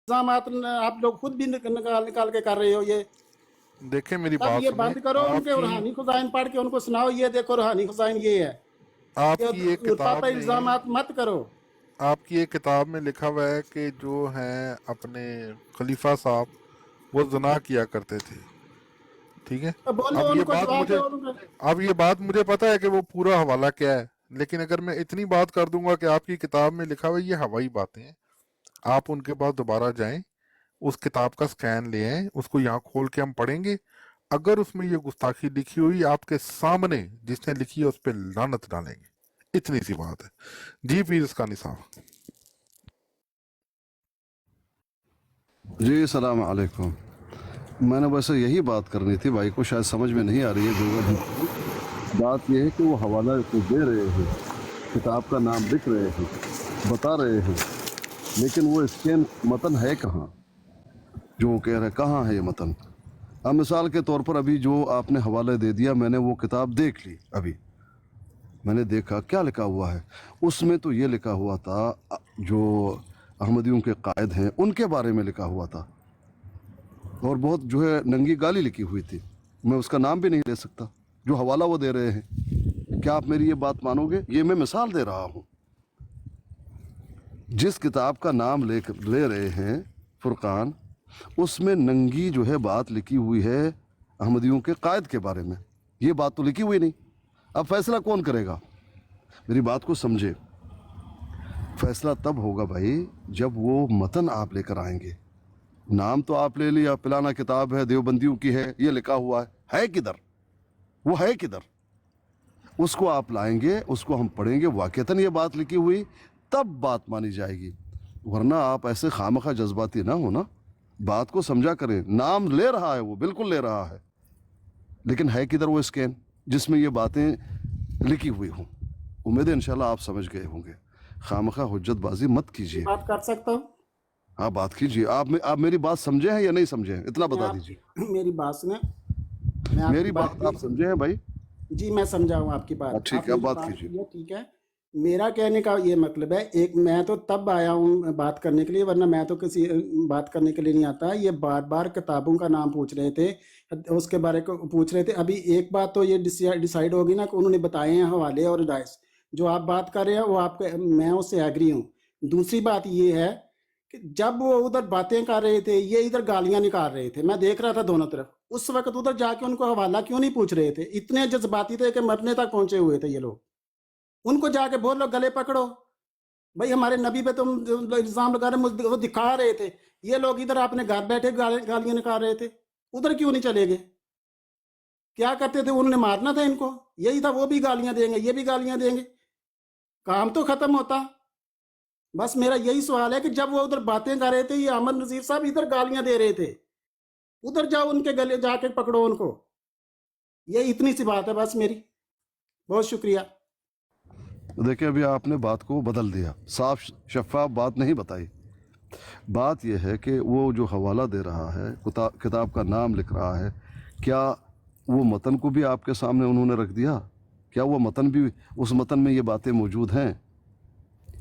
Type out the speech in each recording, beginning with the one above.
इल्ज़ामात आप लोग खुद भी निकाल के कर रहे हो ये। देखें मेरी तब बात ये सुने। बंद करो, उनके रूहानी खुज़ाइन पढ़ के उनको सुनाओ, ये देखो रूहानी खुज़ाइन ये है। आपकी एक किताब पापा में इल्ज़ामात मत करो। आपकी एक किताब में लिखा हुआ है कि जो हैं अपने खलीफा साहब वो ज़ना किया करते थे, ठीक है। तो बोलो अब ये उनको, बात जवाब मुझे दो उनको। अब ये बात मुझे पता है कि वो पूरा हवाला क्या है, लेकिन अगर मैं इतनी बात कर दूंगा कि आपकी किताब में लिखा हुआ है ये हवाई बातें हैं, आप उनके पास दोबारा जाएं, उस किताब का स्कैन ले आएं, उसको यहाँ खोल के हम पढ़ेंगे। अगर उसमें ये गुस्ताखी लिखी हुई आपके सामने जिसने लिखी है उस पर लानत डालेंगे, इतनी सी बात है जी। पीर इसका निसाब जी सलाम अलैकुम। मैंने वैसे यही बात करनी थी, भाई को शायद समझ में नहीं आ रही है जो बात यह है कि वो हवाला तो दे रहे हैं, किताब का नाम लिख रहे हैं, बता रहे हैं, लेकिन वो स्कैन मतन है कहाँ जो वो कह रहे हैं, कहाँ है ये मतन। अब मिसाल के तौर पर अभी जो आपने हवाला दे दिया, मैंने वो किताब देख ली, अभी मैंने देखा क्या लिखा हुआ है उसमें। तो ये लिखा हुआ था जो अहमदियों के कायद हैं उनके बारे में लिखा हुआ था, और बहुत जो है नंगी गाली लिखी हुई थी। मैं उसका नाम भी नहीं ले सकता जो हवाला वो दे रहे हैं। क्या आप मेरी ये बात मानोगे? ये मैं मिसाल दे रहा हूँ। जिस किताब का नाम ले रहे हैं फुरकान, उसमें नंगी जो है बात लिखी हुई है अहमदियों के कायद के बारे में। ये बात तो लिखी हुई नहीं। अब फैसला कौन करेगा? मेरी बात को समझे। फैसला तब होगा भाई जब वो मतन आप लेकर आएंगे। नाम तो आप ले लिया, पिलाना किताब है, देवबंदियों की है, ये लिखा हुआ है किधर? वो है किधर? उसको आप लाएंगे, उसको हम पढ़ेंगे, वाकईतन ये बात लिखी हुई, तब बात मानी जाएगी। वरना आप ऐसे खामखा जज्बाती ना हो ना, बात को समझा करें। नाम ले रहा है वो, बिल्कुल ले रहा है, लेकिन है किधर वो स्कैन जिसमें ये बातें लिखी हुई हों? उम्मीद है इंशाल्लाह आप समझ गए होंगे। खामखा हुज्जतबाजी मत कीजिए। बात कर सकता हूँ? हाँ बात कीजिए। आप मेरी बात समझे हैं या नहीं समझे हैं, इतना बता दीजिए। मेरी बात सुने, मैं आपकी मेरी बात आप समझे हैं भाई? जी मैं समझा हूँ आपकी बात। ठीक है, आप बात बात कीजिए। ठीक है। मेरा कहने का ये मतलब है, एक मैं तो तब आया हूँ बात करने के लिए, वरना मैं तो किसी बात करने के लिए नहीं आता। ये बार बार किताबों का नाम पूछ रहे थे, उसके बारे को पूछ रहे थे। अभी एक बात तो ये डिसाइड होगी ना कि उन्होंने बताए हैं हवाले और हिदायत। जो आप बात कर रहे हैं वो आपके, मैं उससे एग्री हूँ। दूसरी बात ये है कि जब वो उधर बातें कर रहे थे, ये इधर गालियां निकाल रहे थे, मैं देख रहा था दोनों तरफ। उस वक्त उधर जाके उनको हवाला क्यों नहीं पूछ रहे थे? इतने जज्बाती थे कि मरने तक पहुंचे हुए थे ये लोग। उनको जाके बोलो, गले पकड़ो भाई, हमारे नबी पे तुम इल्जाम लगा रहे, वो दिखा रहे थे। ये लोग इधर अपने घर बैठे गालियां निकाल रहे थे, उधर क्यों नहीं चले गए? क्या करते थे? उन्होंने मारना था इनको, यही था। वो भी गालियां देंगे, ये भी गालियां देंगे, काम तो खत्म होता। बस मेरा यही सवाल है कि जब वो उधर बातें कर रहे थे, ये अहमद नजीर साहब इधर गालियां दे रहे थे, उधर जाओ उनके गले जाके पकड़ो उनको। ये इतनी सी बात है बस मेरी। बहुत शुक्रिया। देखिए अभी आपने बात को बदल दिया, साफ शफाफ बात नहीं बताई। बात यह है कि वो जो हवाला दे रहा है, किताब का नाम लिख रहा है, क्या वो मतन को भी आपके सामने उन्होंने रख दिया? क्या वो मतन भी, उस मतन में ये बातें मौजूद हैं?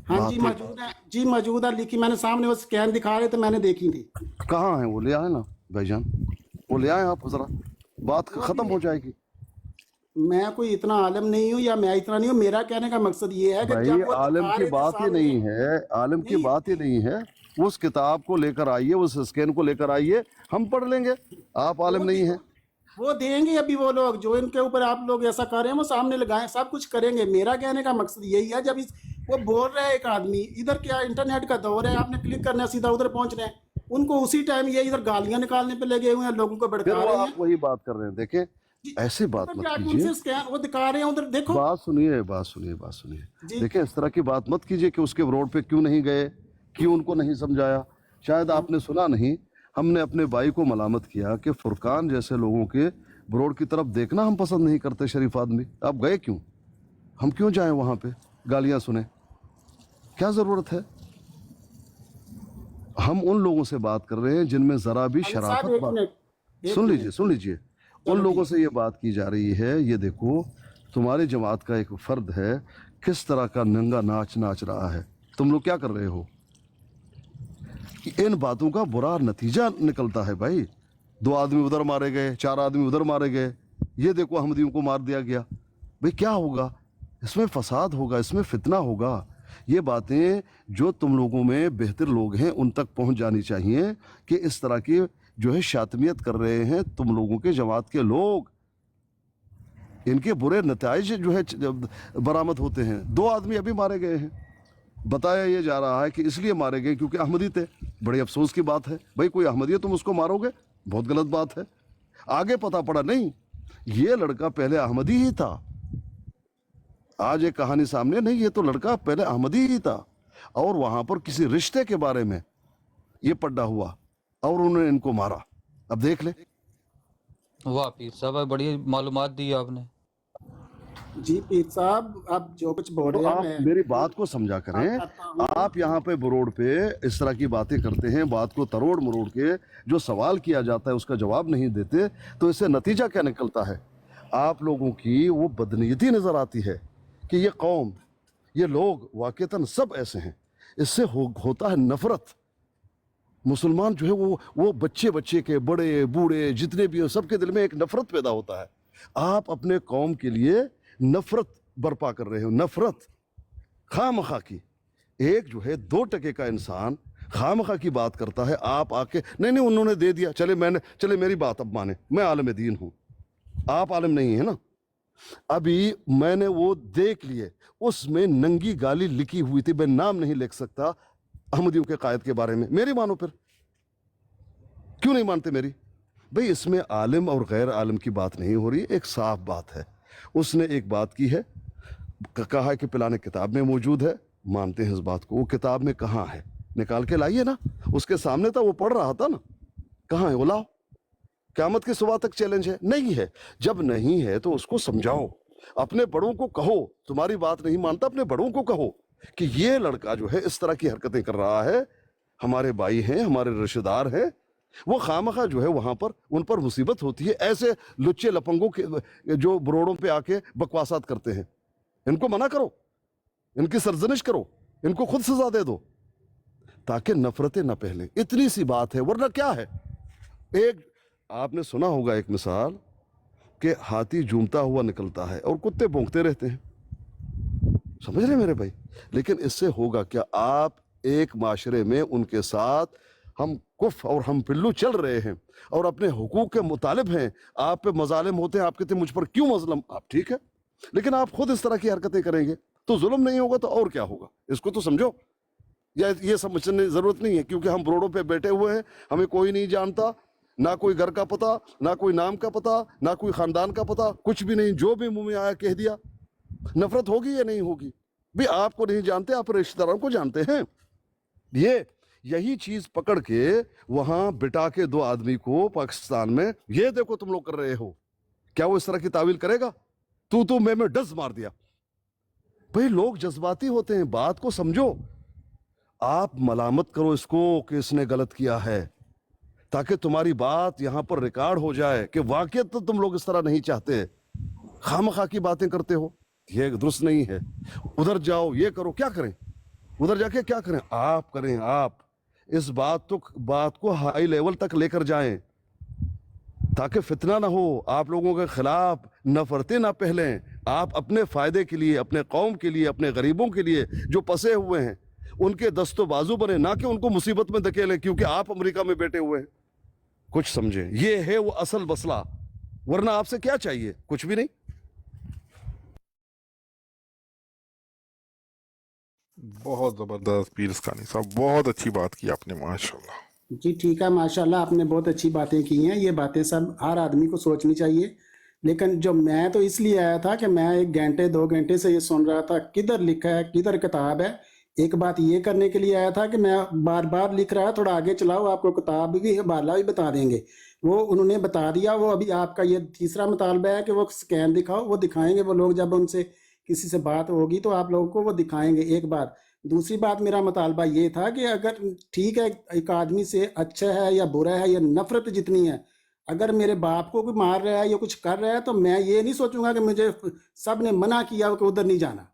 हाँ जी मौजूद है, जी मौजूद है, लिखी मैंने सामने, वो स्कैन दिखा रहे थे, मैंने देखी थी। कहाँ है वो? ले आए ना भाईजान, वो ले आए आप ज़रा, बात ख़त्म हो जाएगी। मैं कोई इतना आलम नहीं हूँ, या मैं इतना नहीं हूँ। मेरा कहने का मकसद ये है कि भाई जब वो आलम दिखा की रहे थे बात ही सामने, नहीं है, आलम की बात ही नहीं है। उस किताब को लेकर आइए, उस स्कैन को लेकर आइए, हम पढ़ लेंगे। आप आलम नहीं हैं। वो देंगे अभी वो लोग जो इनके ऊपर आप लोग ऐसा कर रहे हैं, वो सामने लगाएं, सब कुछ करेंगे। मेरा कहने का मकसद यही है, जब वो बोल रहा है एक आदमी, इधर क्या इंटरनेट का दौर है, आपने क्लिक करना है सीधा उधर पहुंच रहे हैं, उनको उसी टाइम ये इधर गालियां निकालने पे लगे हुए हैं, लोगों को भड़का रहे हैं। आप वही बात कर रहे हैं। देखें ऐसी बात मत कीजिए। वो दिखा रहे हैं उधर, देखो। बात सुनिए, बात सुनिए, बात सुनिए। देखिए इस तरह की बात मत कीजिए कि उसके रोड पे क्यों नहीं गए, क्यों उनको नहीं समझाया। शायद आपने सुना नहीं, हमने अपने भाई को मलामत किया कि फुरकान जैसे लोगों के ब्रोड की तरफ देखना हम पसंद नहीं करते, शरीफ आदमी। आप गए क्यों? हम क्यों जाएं वहां पे गालियां सुने? क्या जरूरत है? हम उन लोगों से बात कर रहे हैं जिनमें जरा भी शराफत, सुन लीजिए, सुन लीजिए, उन लोगों से ये बात की जा रही है। ये देखो तुम्हारी जमात का एक फर्द है, किस तरह का नंगा नाच नाच रहा है। तुम लोग क्या कर रहे हो? इन बातों का बुरा नतीजा निकलता है भाई। 2 आदमी उधर मारे गए, 4 आदमी उधर मारे गए, ये देखो अहमदियों को मार दिया गया। भाई क्या होगा? इसमें फसाद होगा, इसमें फितना होगा। ये बातें जो तुम लोगों में बेहतर लोग हैं उन तक पहुंच जानी चाहिए कि इस तरह की जो है शातमियत कर रहे हैं तुम लोगों के जमात के लोग, इनके बुरे नताइज जो है बरामद होते हैं। 2 आदमी अभी मारे गए हैं, बताया ये जा रहा है कि इसलिए मारे गए क्योंकि अहमदी थे। बड़े अफसोस की बात है भाई, कोई अहमदी है तुम उसको मारोगे, बहुत गलत बात है। आगे पता पड़ा नहीं ये लड़का पहले अहमदी ही था। आज एक कहानी सामने, नहीं ये तो लड़का पहले अहमदी ही था और वहां पर किसी रिश्ते के बारे में ये पड्डा हुआ और उन्होंने इनको मारा। अब देख ले। वाह पीर साहब, बड़ी मालूमात दी आपने। जी पीर साहब, आप जो कुछ बोल तो रहे हैं आप मैं मेरी बात को समझा करें। करता हूँ। आप यहाँ पे बरोड़ पे इस तरह की बातें करते हैं, बात को तरोड़ मरोड़ के जो सवाल किया जाता है उसका जवाब नहीं देते, तो इससे नतीजा क्या निकलता है? आप लोगों की वो बदनीयती नजर आती है कि ये कौम, ये लोग वाकईतन सब ऐसे हैं। इससे होता है नफरत। मुसलमान जो है वो बच्चे बच्चे के, बड़े बूढ़े जितने भी हो, सबके दिल में एक नफरत पैदा होता है। आप अपने कौम के लिए नफरत बर्पा कर रहे हो, नफरत खामखा की। एक जो है 2 टके का इंसान खामखा की बात करता है, आप आके नहीं उन्होंने दे दिया, चले मेरी बात अब माने, मैं आलिम दीन हूं, आप आलिम नहीं है ना। अभी मैंने वो देख लिए, उसमें नंगी गाली लिखी हुई थी, मैं नाम नहीं लिख सकता अहमदियों के कायद के बारे में। मेरी मानो फिर, क्यों नहीं मानते मेरी? भाई इसमें आलिम और गैर आलिम की बात नहीं हो रही, एक साफ बात है। उसने एक बात की है, कहा है कि पिलाने किताब में मौजूद है, मानते हैं इस बात को। वो किताब में कहाँ है? निकाल के लाइए ना, उसके सामने था, वो पढ़ रहा था ना, कहाँ है वो? लाओ, क़यामत की सुबह तक चैलेंज है। नहीं है, जब नहीं है तो उसको समझाओ, अपने बड़ों को कहो, तुम्हारी बात नहीं मानता, अपने बड़ों को कहो कि ये लड़का जो है इस तरह की हरकतें कर रहा है, हमारे भाई हैं, हमारे रिश्तेदार हैं। वो खामखा जो है वहां पर उन पर मुसीबत होती है। ऐसे लुच्चे लपंगों के जो बरोड़ों पे आके बकवासात करते हैं, इनको मना करो, इनकी सरजनिश करो, इनको खुद सजा दे दो ताकि नफरतें न पहले। इतनी सी बात है, वरना क्या है? एक आपने सुना होगा एक मिसाल कि हाथी झूमता हुआ निकलता है और कुत्ते भौंकते रहते हैं, समझ रहे मेरे भाई? लेकिन इससे होगा क्या? आप एक माशरे में उनके साथ हम कुफ और हम पिल्लू चल रहे हैं और अपने हुकूक के मुतालिब हैं, आप पे मजालिम होते हैं, आप कहते हैं मुझ पर क्यों मजलम? आप ठीक है, लेकिन आप खुद इस तरह की हरकतें करेंगे तो जुल्म नहीं होगा तो और क्या होगा? इसको तो समझो। या ये समझने की जरूरत नहीं है क्योंकि हम रोडों पे बैठे हुए हैं, हमें कोई नहीं जानता, ना कोई घर का पता, ना कोई नाम का पता, ना कोई खानदान का पता, कुछ भी नहीं, जो भी मुंह में आया कह दिया। नफरत होगी या नहीं होगी? भी आपको नहीं जानते, आप रिश्तेदारों को जानते हैं। यही चीज पकड़ के वहां बिठा के 2 आदमी को पाकिस्तान में, ये देखो तुम लोग कर रहे हो, क्या वो इस तरह की तावील करेगा? तू मैं डस मार दिया। भाई लोग जज्बाती होते हैं, बात को समझो। आप मलामत करो इसको कि इसने गलत किया है, ताकि तुम्हारी बात यहां पर रिकॉर्ड हो जाए कि वाकई तो तुम लोग इस तरह नहीं चाहते, खामखा की बातें करते हो, ये दुरुस्त नहीं है। उधर जाओ, ये करो, क्या करें? उधर जाके क्या करें? आप करें, आप इस बात को हाई लेवल तक लेकर जाएं ताकि फितना ना हो, आप लोगों के खिलाफ नफरतें ना फैलें। आप अपने फायदे के लिए, अपने कौम के लिए, अपने गरीबों के लिए जो पसे हुए हैं उनके दस्तो बाजू बने, ना कि उनको मुसीबत में धकेलें क्योंकि आप अमेरिका में बैठे हुए हैं। कुछ समझें, ये है वो असल मसला, वरना आपसे क्या चाहिए? कुछ भी नहीं। बहुत जबरदस्त पीर इस्कानी साहब, बहुत अच्छी बात की आपने, माशाल्लाह। जी ठीक है, माशाल्लाह आपने बहुत अच्छी बातें की हैं। ये बातें सब हर आदमी को सोचनी चाहिए। लेकिन जो मैं तो इसलिए आया था कि मैं 1 घंटे 2 घंटे से ये सुन रहा था किधर लिखा है, किधर किताब है। एक बात ये करने के लिए आया था कि मैं बार बार लिख रहा है, थोड़ा आगे चलाओ, आपको किताब भी हवाला भी बता देंगे। वो उन्होंने बता दिया। वो अभी आपका ये तीसरा मुतालबा है कि वो स्कैन दिखाओ, वो दिखाएंगे वो लोग, जब उनसे किसी से बात होगी तो आप लोगों को वो दिखाएंगे। एक बात। दूसरी बात, मेरा मुतालबा ये था कि अगर ठीक है एक आदमी से अच्छा है या बुरा है या नफरत जितनी है, अगर मेरे बाप को कोई मार रहा है या कुछ कर रहा है तो मैं ये नहीं सोचूंगा कि मुझे सब ने मना किया कि उधर नहीं जाना।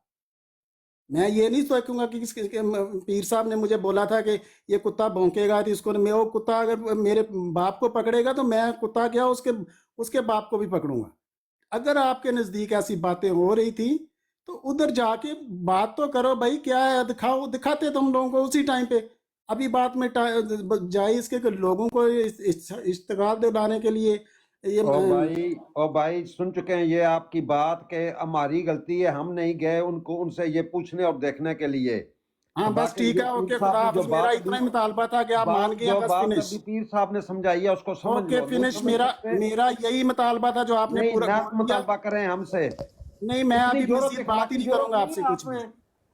मैं ये नहीं सोचूंगा कि पीर साहब ने मुझे बोला था कि ये कुत्ता भौंकेगा तो इसको, मैं वो कुत्ता अगर मेरे बाप को पकड़ेगा तो मैं कुत्ता क्या उसके उसके बाप को भी पकड़ूंगा। अगर आपके नज़दीक ऐसी बातें हो रही थी तो उधर जाके बात तो करो भाई, क्या है दिखाओ, दिखाते तुम लोगों को उसी टाइम पे। अभी बात में जाए इसके लोगों को इश्तिगाल दिलाने के लिए ये ओ भाई सुन चुके हैं ये आपकी बात कि हमारी गलती है, हम नहीं गए उनको उनसे ये पूछने और देखने के लिए। हाँ बस ठीक है, ओके खुदा हाफिज। मेरा इतना ही मुतालबा था कि आप मान गए, बस फिनिश। पीर साहब ने समझाई है उसको समझ लो। ओके फिनिश, मेरा यही मुतालबा था जो आपने नहीं, पूरा मुतालबा करें हमसे। नहीं, मैं अभी मज़ीद बात ही नहीं करूंगा आपसे कुछ भी।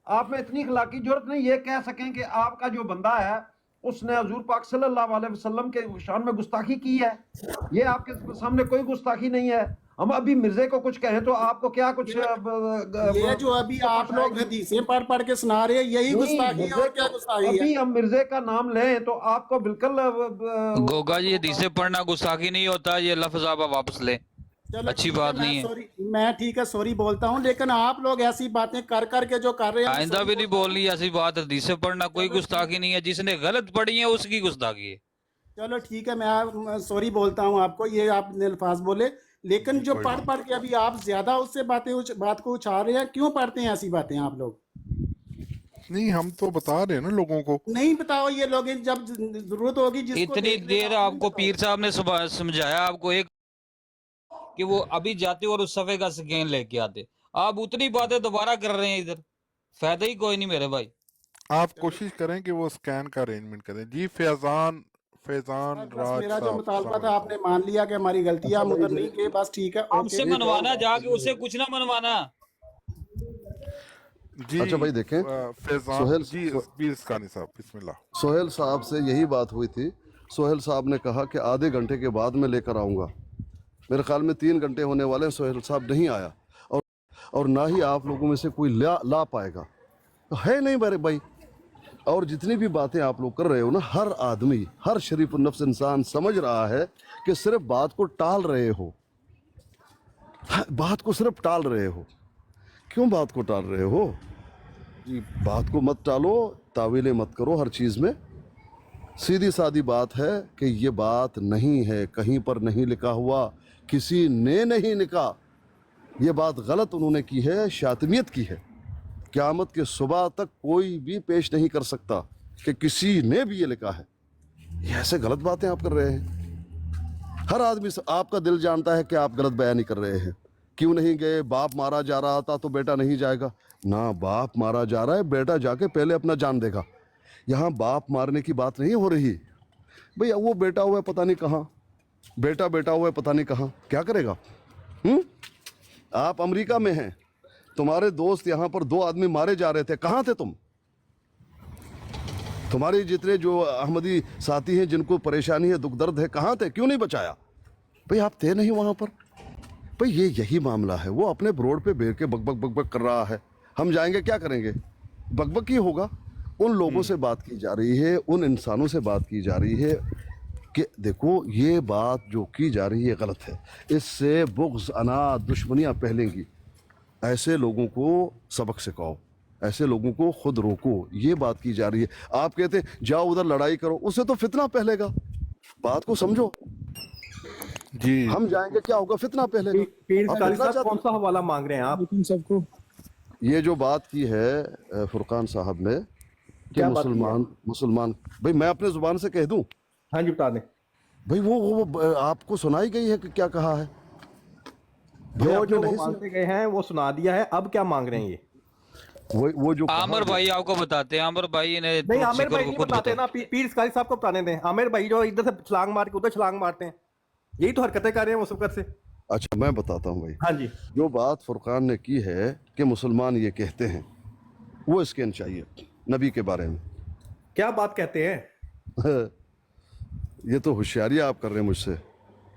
आप में इतनी इखलाकी जरूरत नहीं ये कह सकें कि आपका जो बंदा है उसने हुजूर पाक सल्लल्लाहु अलैहि वसल्लम के शान में गुस्ताखी की है। ये आपके सामने कोई गुस्ताखी नहीं है। हम अभी मिर्जे को कुछ कहें तो आपको क्या कुछ ये जो अभी आप लोग हदीसें पढ़ पढ़ के सुना रहे हैं यही गुस्ताखी है और क्या गुस्ताखी है? अभी हम मिर्जे का नाम लें तो आपको बिल्कुल गोगा जी हदीसें पढ़ना गुस्ताखी नहीं होता, ये लफ्ज आप वापस ले, अच्छी बात नहीं है। सॉरी, मैं ठीक है सॉरी बोलता हूँ, लेकिन आप लोग ऐसी बातें कर करके जो कर रहे हैं, आइंदा भी नहीं बोलनी ऐसी बात। हदीसें पढ़ना कोई गुस्ताखी नहीं है, जिसने गलत पढ़ी है उसकी गुस्ताखी है। चलो ठीक है, मैं सॉरी बोलता हूँ आपको, ये आपने अल्फाज बोले, लेकिन जो पढ़ पढ़ के अभी आप ज्यादा उससे बात को उछाल रहे हैं। क्यों पढ़ते हैं ऐसी बातें आप लोग? नहीं, हम तो बता रहे हैं ना लोगों को। नहीं बताओ, ये लोग जब जरूरत होगी जिसको इतनी देर आपको पीर साहब ने समझाया आपको एक कि वो अभी जाते और उस सफे का स्कैन लेके आते, आप उतनी बातें दोबारा कर रहे हैं, इधर फायदा ही कोई नहीं मेरे भाई। आप कोशिश करें कि वो स्कैन का अरेंजमेंट करें। जी फैजान राज मेरा जो मुतालबा था आपने मान लिया कि हमारी गलती है, हम उधर नहीं गए, बस ठीक है। हमसे मनवाना जाके उससे कुछ ना मनवाना जी। अच्छा भाई देखें, फैजान सोहेल जी पीर इस्कानी साहब बिस्मिल्लाह। सोहेल साहब से यही बात हुई थी। सोहेल साहब ने कहा कि आधे घंटे के बाद मैं लेकर आऊँगा। मेरे ख्याल में 3 घंटे होने वाले हैं, सोहेल साहब नहीं आया और ना ही आप लोगों में से कोई ला पाएगा, तो है नहीं मेरे भाई। और जितनी भी बातें आप लोग कर रहे हो ना, हर आदमी, हर शरीफ नफ्स इंसान समझ रहा है कि सिर्फ बात को टाल रहे हो, बात को सिर्फ टाल रहे हो। क्यों बात को टाल रहे हो? जी बात को मत टालो, तावीलें मत करो हर चीज़ में। सीधी सादी बात है कि ये बात नहीं है, कहीं पर नहीं लिखा हुआ, किसी ने नहीं लिखा। ये बात गलत उन्होंने की है, शातिमियत की है। क़यामत के सुबह तक कोई भी पेश नहीं कर सकता कि किसी ने भी ये लिखा है। ये ऐसे गलत बातें आप कर रहे हैं। हर आदमी से आपका दिल जानता है कि आप गलत बयानी कर रहे हैं। क्यों नहीं गए? बाप मारा जा रहा था तो बेटा नहीं जाएगा ना, बाप मारा जा रहा है, बेटा जाके पहले अपना जान देगा। यहाँ बाप मारने की बात नहीं हो रही भैया। वो बेटा हुआ है पता नहीं कहाँ, बेटा हुआ है पता नहीं कहाँ, क्या करेगा? आप अमेरिका में हैं, तुम्हारे दोस्त यहाँ पर 2 आदमी मारे जा रहे थे, कहाँ थे तुम? तुम्हारे जितने जो अहमदी साथी हैं जिनको परेशानी है, दुख दर्द है, कहाँ थे? क्यों नहीं बचाया? भाई आप थे नहीं वहाँ पर। भाई ये यही मामला है। वो अपने रोड पे बैठ के बकबक कर रहा है, हम जाएंगे क्या करेंगे? बकबक ही होगा। उन लोगों से बात की जा रही है, उन इंसानों से बात की जा रही है कि देखो ये बात जो की जा रही है गलत है, इससे बुग़्ज़, अनाद, दुश्मनियाँ फैलेंगी। ऐसे लोगों को सबक सिखाओ, ऐसे लोगों को खुद रोको। ये बात की जा रही है। आप कहते हैं जाओ उधर लड़ाई करो, उससे तो फितना फैलेगा। बात को समझो जी। हम जाएंगे क्या होगा? फितना फैलेगा। पीर साहब कौन सा हवाला मांग रहे हैं आप सबको? ये जो बात की है फुरकान साहब ने कि मुसलमान भाई, मैं अपने जुबान से कह दूं? हाँ जी बता दें भाई। वो आपको सुनाई गई है कि क्या कहा है? जो वो मांगते गए हैं वो सुना दिया है, अब क्या मांग रहे हैं ये? वो जो आमिर भाई आपको बताते हैं। आमिर भाई ने नहीं, आमिर भाई नहीं बताते ना, पीर इस्कानी साहब को बताने दें। आमिर भाई जो इधर से छलांग मार के उधर छलांग मारते हैं, यही तो हरकतें कर रहे हैं वो सब से। अच्छा मैं बताता हूँ भाई। हाँ जी। जो बात फुरकान ने की है कि मुसलमान ये कहते हैं, वो स्कैन चाहिए नबी के बारे में। क्या बात कहते हैं? ये तो होशियारी आप कर रहे हैं मुझसे।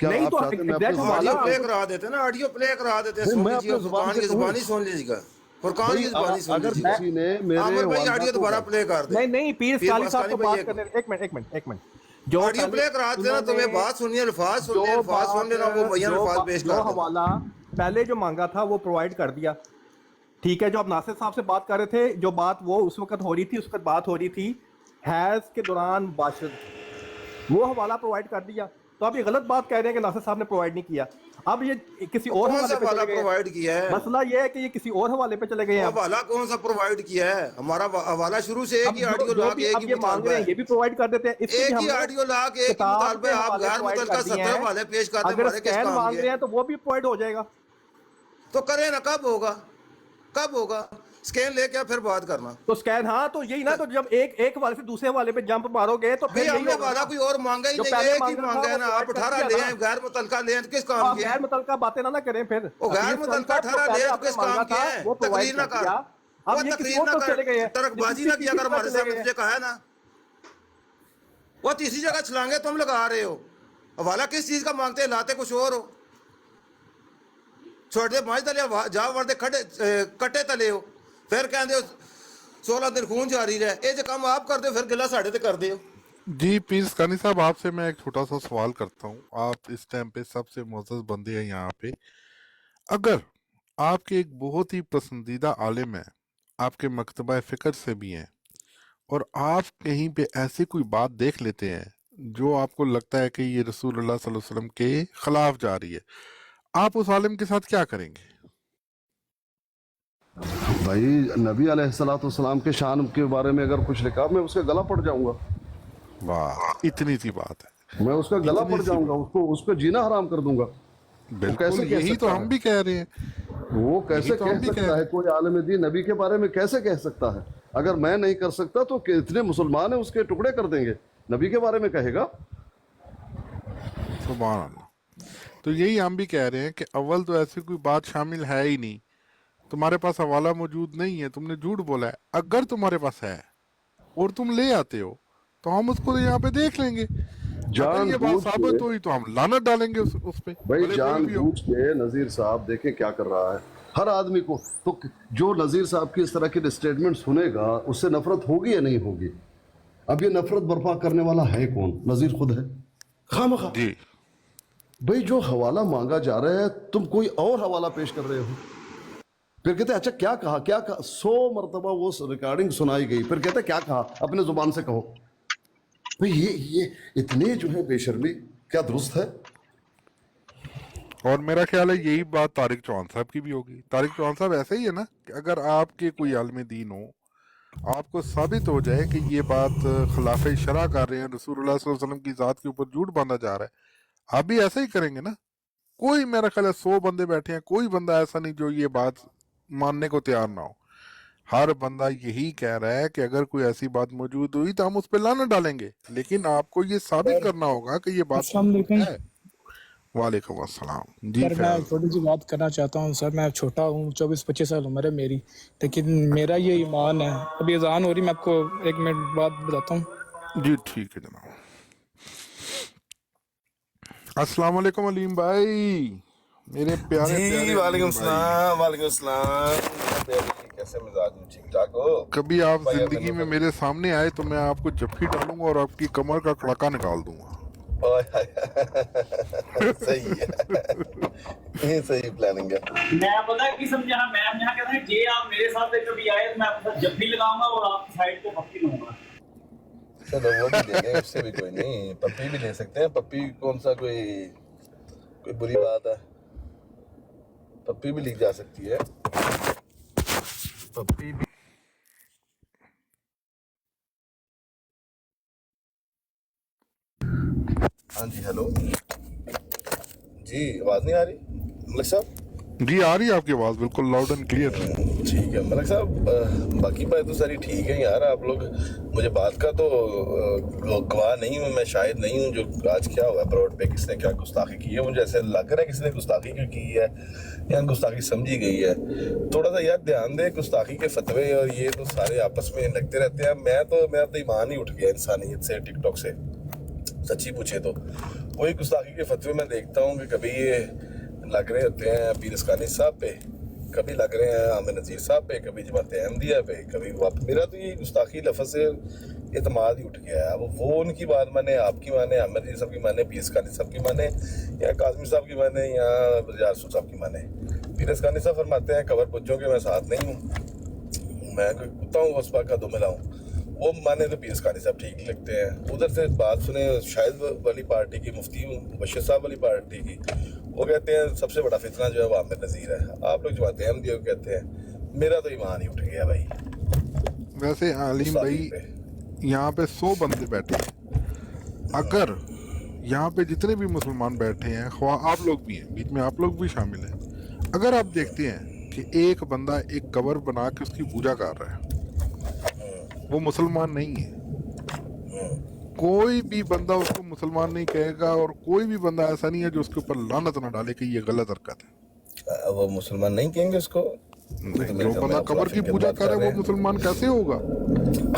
क्या नहीं आप तो चाहते हैं मैं ऑडियो प्ले करा देते ना, ऑडियो प्ले करा देते, सुन लीजिए, फुरकान की जुबानी सुन लीजिएगा, फुरकान की जुबानी सुन अगर लीजिएगा। किसी ने मेरे आमिर भाई ऑडियो दोबारा प्ले कर दे। नहीं पीर इस्कानी साहब को बात करने, एक मिनट जो ऑडियो प्ले करा देते ना, तुम्हें बात सुनिए, अल्फाज सुनिए, अल्फाज सुन लेना, वो भैया अल्फाज पेश कर दे। हवाला पहले जो मांगा था वो प्रोवाइड कर दिया, ठीक है, जो आप नासिर साहब से बात कर रहे थे, जो बात वो उस वक्त हो रही थी, उस वक्त बात हो रही थी हैज़ के दौरान बाशिर, वो हवाला प्रोवाइड कर दिया। तो आप ये गलत बात कह रहे हैं कि नासिर साहब ने प्रोवाइड नहीं किया। अब ये किसी और कौन हवाले सा पे हवाला चले गए। प्रोवाइड किया है? मसला ये है कि ये किसी और हवाले पे चले गए हैं। हवाला कौन सा प्रोवाइड किया है? हमारा हवाला शुरू से एक अब ही ऑडियो जो ला भी के एक अब ही ये मांग मुतालबा रहे हैं, है, ये भी प्रोवाइड कर देते हैं। इसके एक भी ही हमने ऑडियो ला के एक ही किताब मुतालबा के है। आप हवाले गैर प्रोवाइड मुतल्लका कर दिए 70 हैं। हवाले पेश करते हैं, अगर हमारे किस स्कैन काम मांग के? रहे हैं तो वो भी प्रोवाइड हो जाएगा। तो करें ना, कब होगा? कब होगा? स्कैन लेके फिर बात करना। तो स्कैन, हाँ, तो यही ना, तो जब एक हवाले से दूसरे हवाले पे जंप मारोगे तो भाई फिर यही हमने होगा हवाला ना। कोई और मांगा ही जो नहीं, पहले एक ही मांगा था, मांगा है वो ना। आप provide कर 18 दिया ले ना। आए गैर मुतल्लका ले आए, तो किस तो काम आप की गैर है? मुतल्लका बातें ना करें फिर। वो गैर अपील मुतल्लका साहब को 18 पहले ले तो आपने किस मांगा काम की था, है? वो प्रोवाइड तकरीर ना कर कर, दिया। अब वो ये किसी तकरीर और ना तरफ कर, चले गए हैं, टरकबाजी ना किया कर हमारे सामने, तुझे कहा है ना। वो तीसरी जगह छलांगे तुम लगा रहे हो। हवाला किस चीज का मांगते हैं, लाते कुछ और हो। छोड़ दे मांझ तले जा वर्दे कट्टे तले हो, फिर कहते हो 16 दिन खून जारी रहे। ये जो काम आप करते हो फिर गिला साढ़े ते कर दे हो। जी पीर कानी साहब, आपसे मैं एक छोटा सा सवाल करता हूँ। आप इस टाइम पे सबसे मुअज़्ज़ज़ बंदे हैं यहाँ पे। अगर आपके एक बहुत ही पसंदीदा आलिम है, आपके मकतबा फ़िक्र से भी हैं, और आप कहीं पे ऐसी कोई बात देख लेते हैं जो आपको लगता है कि ये रसूलुल्लाह सल्लल्लाहु अलैहि वसल्लम के खिलाफ जा रही है, आप उस आलिम के साथ क्या करेंगे? भाई नबी अलैहिस्सलाम के शान के बारे में अगर कुछ लिखा, मैं उसका गला पड़ जाऊंगा। वाह, इतनी सी बात है। मैं उसका गला इतनी पड़ सी जाऊंगा, उसको जीना हराम कर दूंगा। वो बिल्कुल, कैसे कह यही तो सकता हम है? भी कह रहे हैं। वो कैसे यही तो हम कह भी कह सकता रहे है? हैं। कोई आलिम दीन नबी के बारे में कैसे कह सकता है? अगर मैं नहीं कर सकता तो इतने मुसलमान हैं उसके टुकड़े कर देंगे, नबी के बारे में कहेगा। सुभान अल्लाह। तो यही हम भी कह रहे हैं कि अव्वल तो ऐसी कोई बात शामिल है ही नहीं, तुम्हारे पास हवाला मौजूद नहीं है, तुमने झूठ बोला है। अगर तुम्हारे पास है और तुम ले आते हो तो हम उसको यहाँ पे देख लेंगे। अगर ये बात जानबूझ साबित के हुई तो हम लानत डालेंगे उस पे, भाई, भले कोई भी हो। जानबूझ के नजीर साहब देखें क्या कर रहा है हर आदमी को। तो जो नजीर साहब की इस तरह की स्टेटमेंट सुनेगा उससे नफरत होगी या नहीं होगी? अब ये नफरत बर्पा करने वाला है कौन? नजीर खुद है। खामखा जी भाई, जो हवाला मांगा जा रहा है तुम कोई और हवाला पेश कर रहे हो। फिर कहते अच्छा क्या कहा, क्या कहा? 100 मरतबा वो रिकॉर्डिंग सुनाई गई, फिर कहते क्या कहा, अपने जुबान से कहो। भाई ये इतने जो है बेशर्मी, क्या दुरुस्त है? और मेरा ख्याल है यही बात तारिक चौहान साहब की भी होगी। तारिक चौहान साहब ऐसे ही है ना कि अगर आपके कोई आलिम दीन हो, आपको साबित हो जाए कि ये बात खिलाफ शरा कर रहे हैं, रसूलुल्लाह सल्लल्लाहु अलैहि वसल्लम की ज़ात के ऊपर झूठ बांधा जा रहा है, आप भी ऐसा ही करेंगे ना। कोई, मेरा ख्याल है 100 बंदे बैठे हैं, कोई बंदा ऐसा नहीं जो ये बात मानने को तैयार ना हो। हर बंदा यही कह रहा है कि अगर कोई ऐसी बात मौजूद हुई तो हम उस पर लानत डालेंगे, लेकिन आपको ये साबित करना होगा कि ये बात अस्सलाम वालेकुम है। वालेकुम अस्सलाम। जी सर, मैं फैज। छोटी सी बात करना चाहता हूँ। सर, मैं छोटा हूँ, 24-25 साल उम्र है मेरी, लेकिन मेरा ये ईमान है। अभी अजान हो रही, मैं आपको 1 मिनट बाद बताता हूँ। जी ठीक है जनाब। अस्सलाम वालेकुम अलीम भाई, मेरे प्यारे जी प्यारे वालेकुम अलीम भाई। सलाम, वालेकुम सलाम। कैसे मिजाज में, ठीक ठाक हो? कभी आप भाई जिंदगी में मेरे सामने आए तो मैं आपको जफ्फी डालूंगा और आपकी कमर का कड़का निकाल दूंगा। ओए हाय, सही है। ये सही प्लानिंग है। मैं पता है कि समझा, मैं यहाँ कहता है जे आप मेरे साथ कभी आए तो मैं आपके साथ जफ्फी लगाऊंगा और आपकी साइड पे पप्पी लूंगा। चलो वो भी देंगे, उससे भी कोई नहीं, पप्पी भी ले सकते हैं। पप्पी कौन सा कोई बुरी बात है? पप्पी भी ली जा सकती है, पप्पी भी। हाँ जी, हेलो जी, आवाज नहीं आ रही मलिक साहब? जी आ रही है आपकी आवाज, बिल्कुल लाउड एंड क्लियर। ठीक है मलिक साहब, बाकी बात तो सारी ठीक है यार। आप लोग, मुझे बात का तो गवाह नहीं हूँ, मैं शायद नहीं हूँ जो आज क्या हुआ ब्रॉड पे, किसने क्या गुस्ताखी की है। मुझे ऐसे लग रहा है किसने गुस्ताखी क्यों की है या गुस्ताखी समझी गई है। थोड़ा सा यार ध्यान दे, गुस्ताखी के फतवे और ये तो सारे आपस में लगते रहते हैं। मेरा तो ईमान ही उठ गया इंसानियत से, टिकटॉक से, सच्ची पूछे तो। वही गुस्ताखी के फतवे मैं देखता हूँ कि कभी ये लग रहे होते हैं पीर कानी साहब पे, कभी लग रहे हैं आमिर नज़ीर साहब पे, कभी जमात अहमदिया पे, कभी मेरा तो ये गुस्ताखी लफ्ज़ से एतमाद ही उठ गया है। अब वो उनकी बात माने, आपकी माने, आमिर नज़ीर साहब की माने, पीर कानी साहब की माने, या काज़मी साहब की माने, या बरियार साहब की माने। पीर असकानी साहब फरमाते हैं कबर पुज्जों के मैं साथ नहीं हूँ, मैं कोई कुत्ता हूँ उसपा का दो मिला हूँ। वो माने तो पीर असकानी साहब ठीक लगते हैं। उधर से बात सुने शायद वाली पार्टी की, मुफ्ती बशीर साहब वाली पार्टी की, वो कहते हैं सबसे बड़ा फितना जो है वो आमिर नज़ीर है। आप लोग जमात अहमदिया को कहते हैं, मेरा तो ईमान ही उठ गया भाई। वैसे आलिम भाई यहाँ पे 100 बंदे बैठे हैं, अगर यहाँ पे जितने भी मुसलमान बैठे हैं, ख्वाह आप लोग भी हैं, बीच में आप लोग भी शामिल हैं, अगर आप देखते हैं कि एक बंदा एक कबर बना के उसकी पूजा कर रहा है, वो मुसलमान नहीं है। कोई भी बंदा उसको मुसलमान नहीं कहेगा, और कोई भी बंदा ऐसा नहीं है जो उसके ऊपर लानत ना डाले कि ये गलत हरकत है। वो मुसलमान नहीं कहेंगे उसको। जो बंदा कबर की पूजा कर रहा है वो मुसलमान कैसे होगा?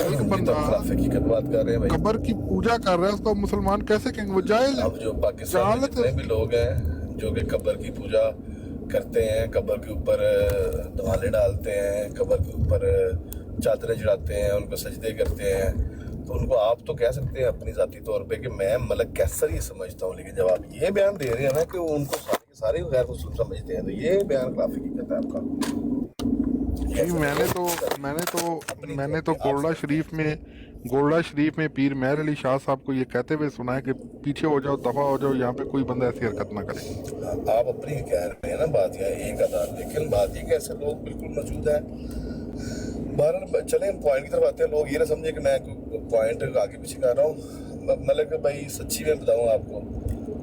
एक बंदा हकीकत बात कर रहे हैं भाई, कबर की पूजा कर रहा है, उसको मुसलमान कैसे कहेंगे? वो जायज है। अब जो पाकिस्तान में जितने भी लोग हैं जो कि कबर की पूजा करते हैं, कबर के ऊपर दवाले डालते हैं, कबर के ऊपर चादरें चढ़ाते हैं, उनको सजदे करते हैं, तो उनको आप तो कह सकते हैं अपनी ज़ाती तौर पे कि मैं मलक कैसर ही समझता हूँ, लेकिन जब आप ये बयान दे रहे हैं ना कि वो उनको सारे के सारे गैर मुस्लिम समझते हैं, तो ये बयान काफी हकीकत है आपका। जी मैंने तो गोल्डा शरीफ में पीर मेहर अली शाह साहब को ये कहते हुए सुना है कि पीछे हो जाओ, दफा हो जाओ, यहाँ पे कोई बंदा ऐसी हरकत ना करे। आप अपनी कह रहे हैं ना बात, यहाँ एक आधार, लेकिन बात ये कि ऐसे लोग बिल्कुल मौजूद हैं। बाहर चले पॉइंट की तरफ आते हैं। लोग ये ना समझे कि मैं पॉइंट आगे पीछे कर रहा हूँ। मतलब भाई सच्ची में बताऊँ आपको,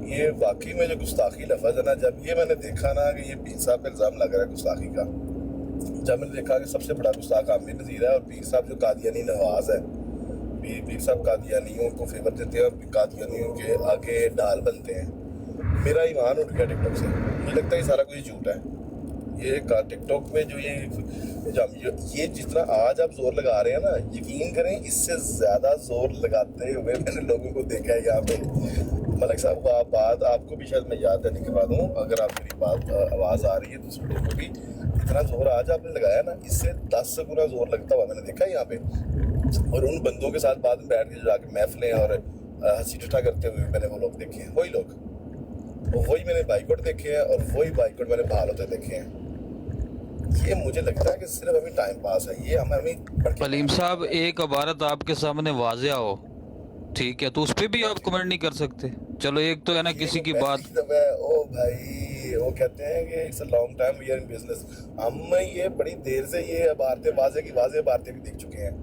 ये वाकई में जो गुस्ताखी लफ्ज़ है ना, जब ये मैंने देखा ना कि ये पीर साहब पे इल्ज़ाम लग रहा है गुस्ताखी का, जब मैंने देखा कि सबसे बड़ा गुस्ताख आमिर नज़ीर है और पीर साहब जो कादियानी नवाज है, पीर साहब कादियानियों को फेवर देते हैं और कादियानियों के आगे ढाल बनते हैं, मेरा ईमान उठ गया टिकटॉक से। मुझे लगता है ये सारा कुछ झूठ है। ये टिकटॉक में जो ये जितना आज आप जोर लगा रहे हैं ना, यकीन करें इससे ज़्यादा जोर लगाते हुए मैंने लोगों को देखा है यहाँ पे। मलिक साहब को आप बात आपको भी शायद मैं याद करने के बाद हूँ, अगर आप मेरी बात आवाज़ आ रही है दूसरे लोगों को भी, इतना जोर आज आपने लगाया ना, इससे 10 गुना जोर लगता हुआ मैंने देखा है यहाँ पे। और उन बंदों के साथ बाद में बैठ के जाके महफिलें और हंसी ठट्ठा करते हुए मैंने वो लोग देखे हैं, वही लोग, वही मैंने बाइकआउट देखे हैं और वही बाइकआउट मैंने बहाल होते देखे हैं। ये मुझे लगता है कि सिर्फ अभी टाइम पास है, ये हमें अलीम साहब एक इबारत आपके सामने वाजिया हो, ठीक है, तो उस पर भी आप कमेंट नहीं कर सकते। चलो एक तो है ना किसी की बात, ओ भाई वो कहते हैं कि it's a long time we are in business. हम ये बड़ी देर से ये इबारतें वाज़े इबारतें भी देख चुके हैं।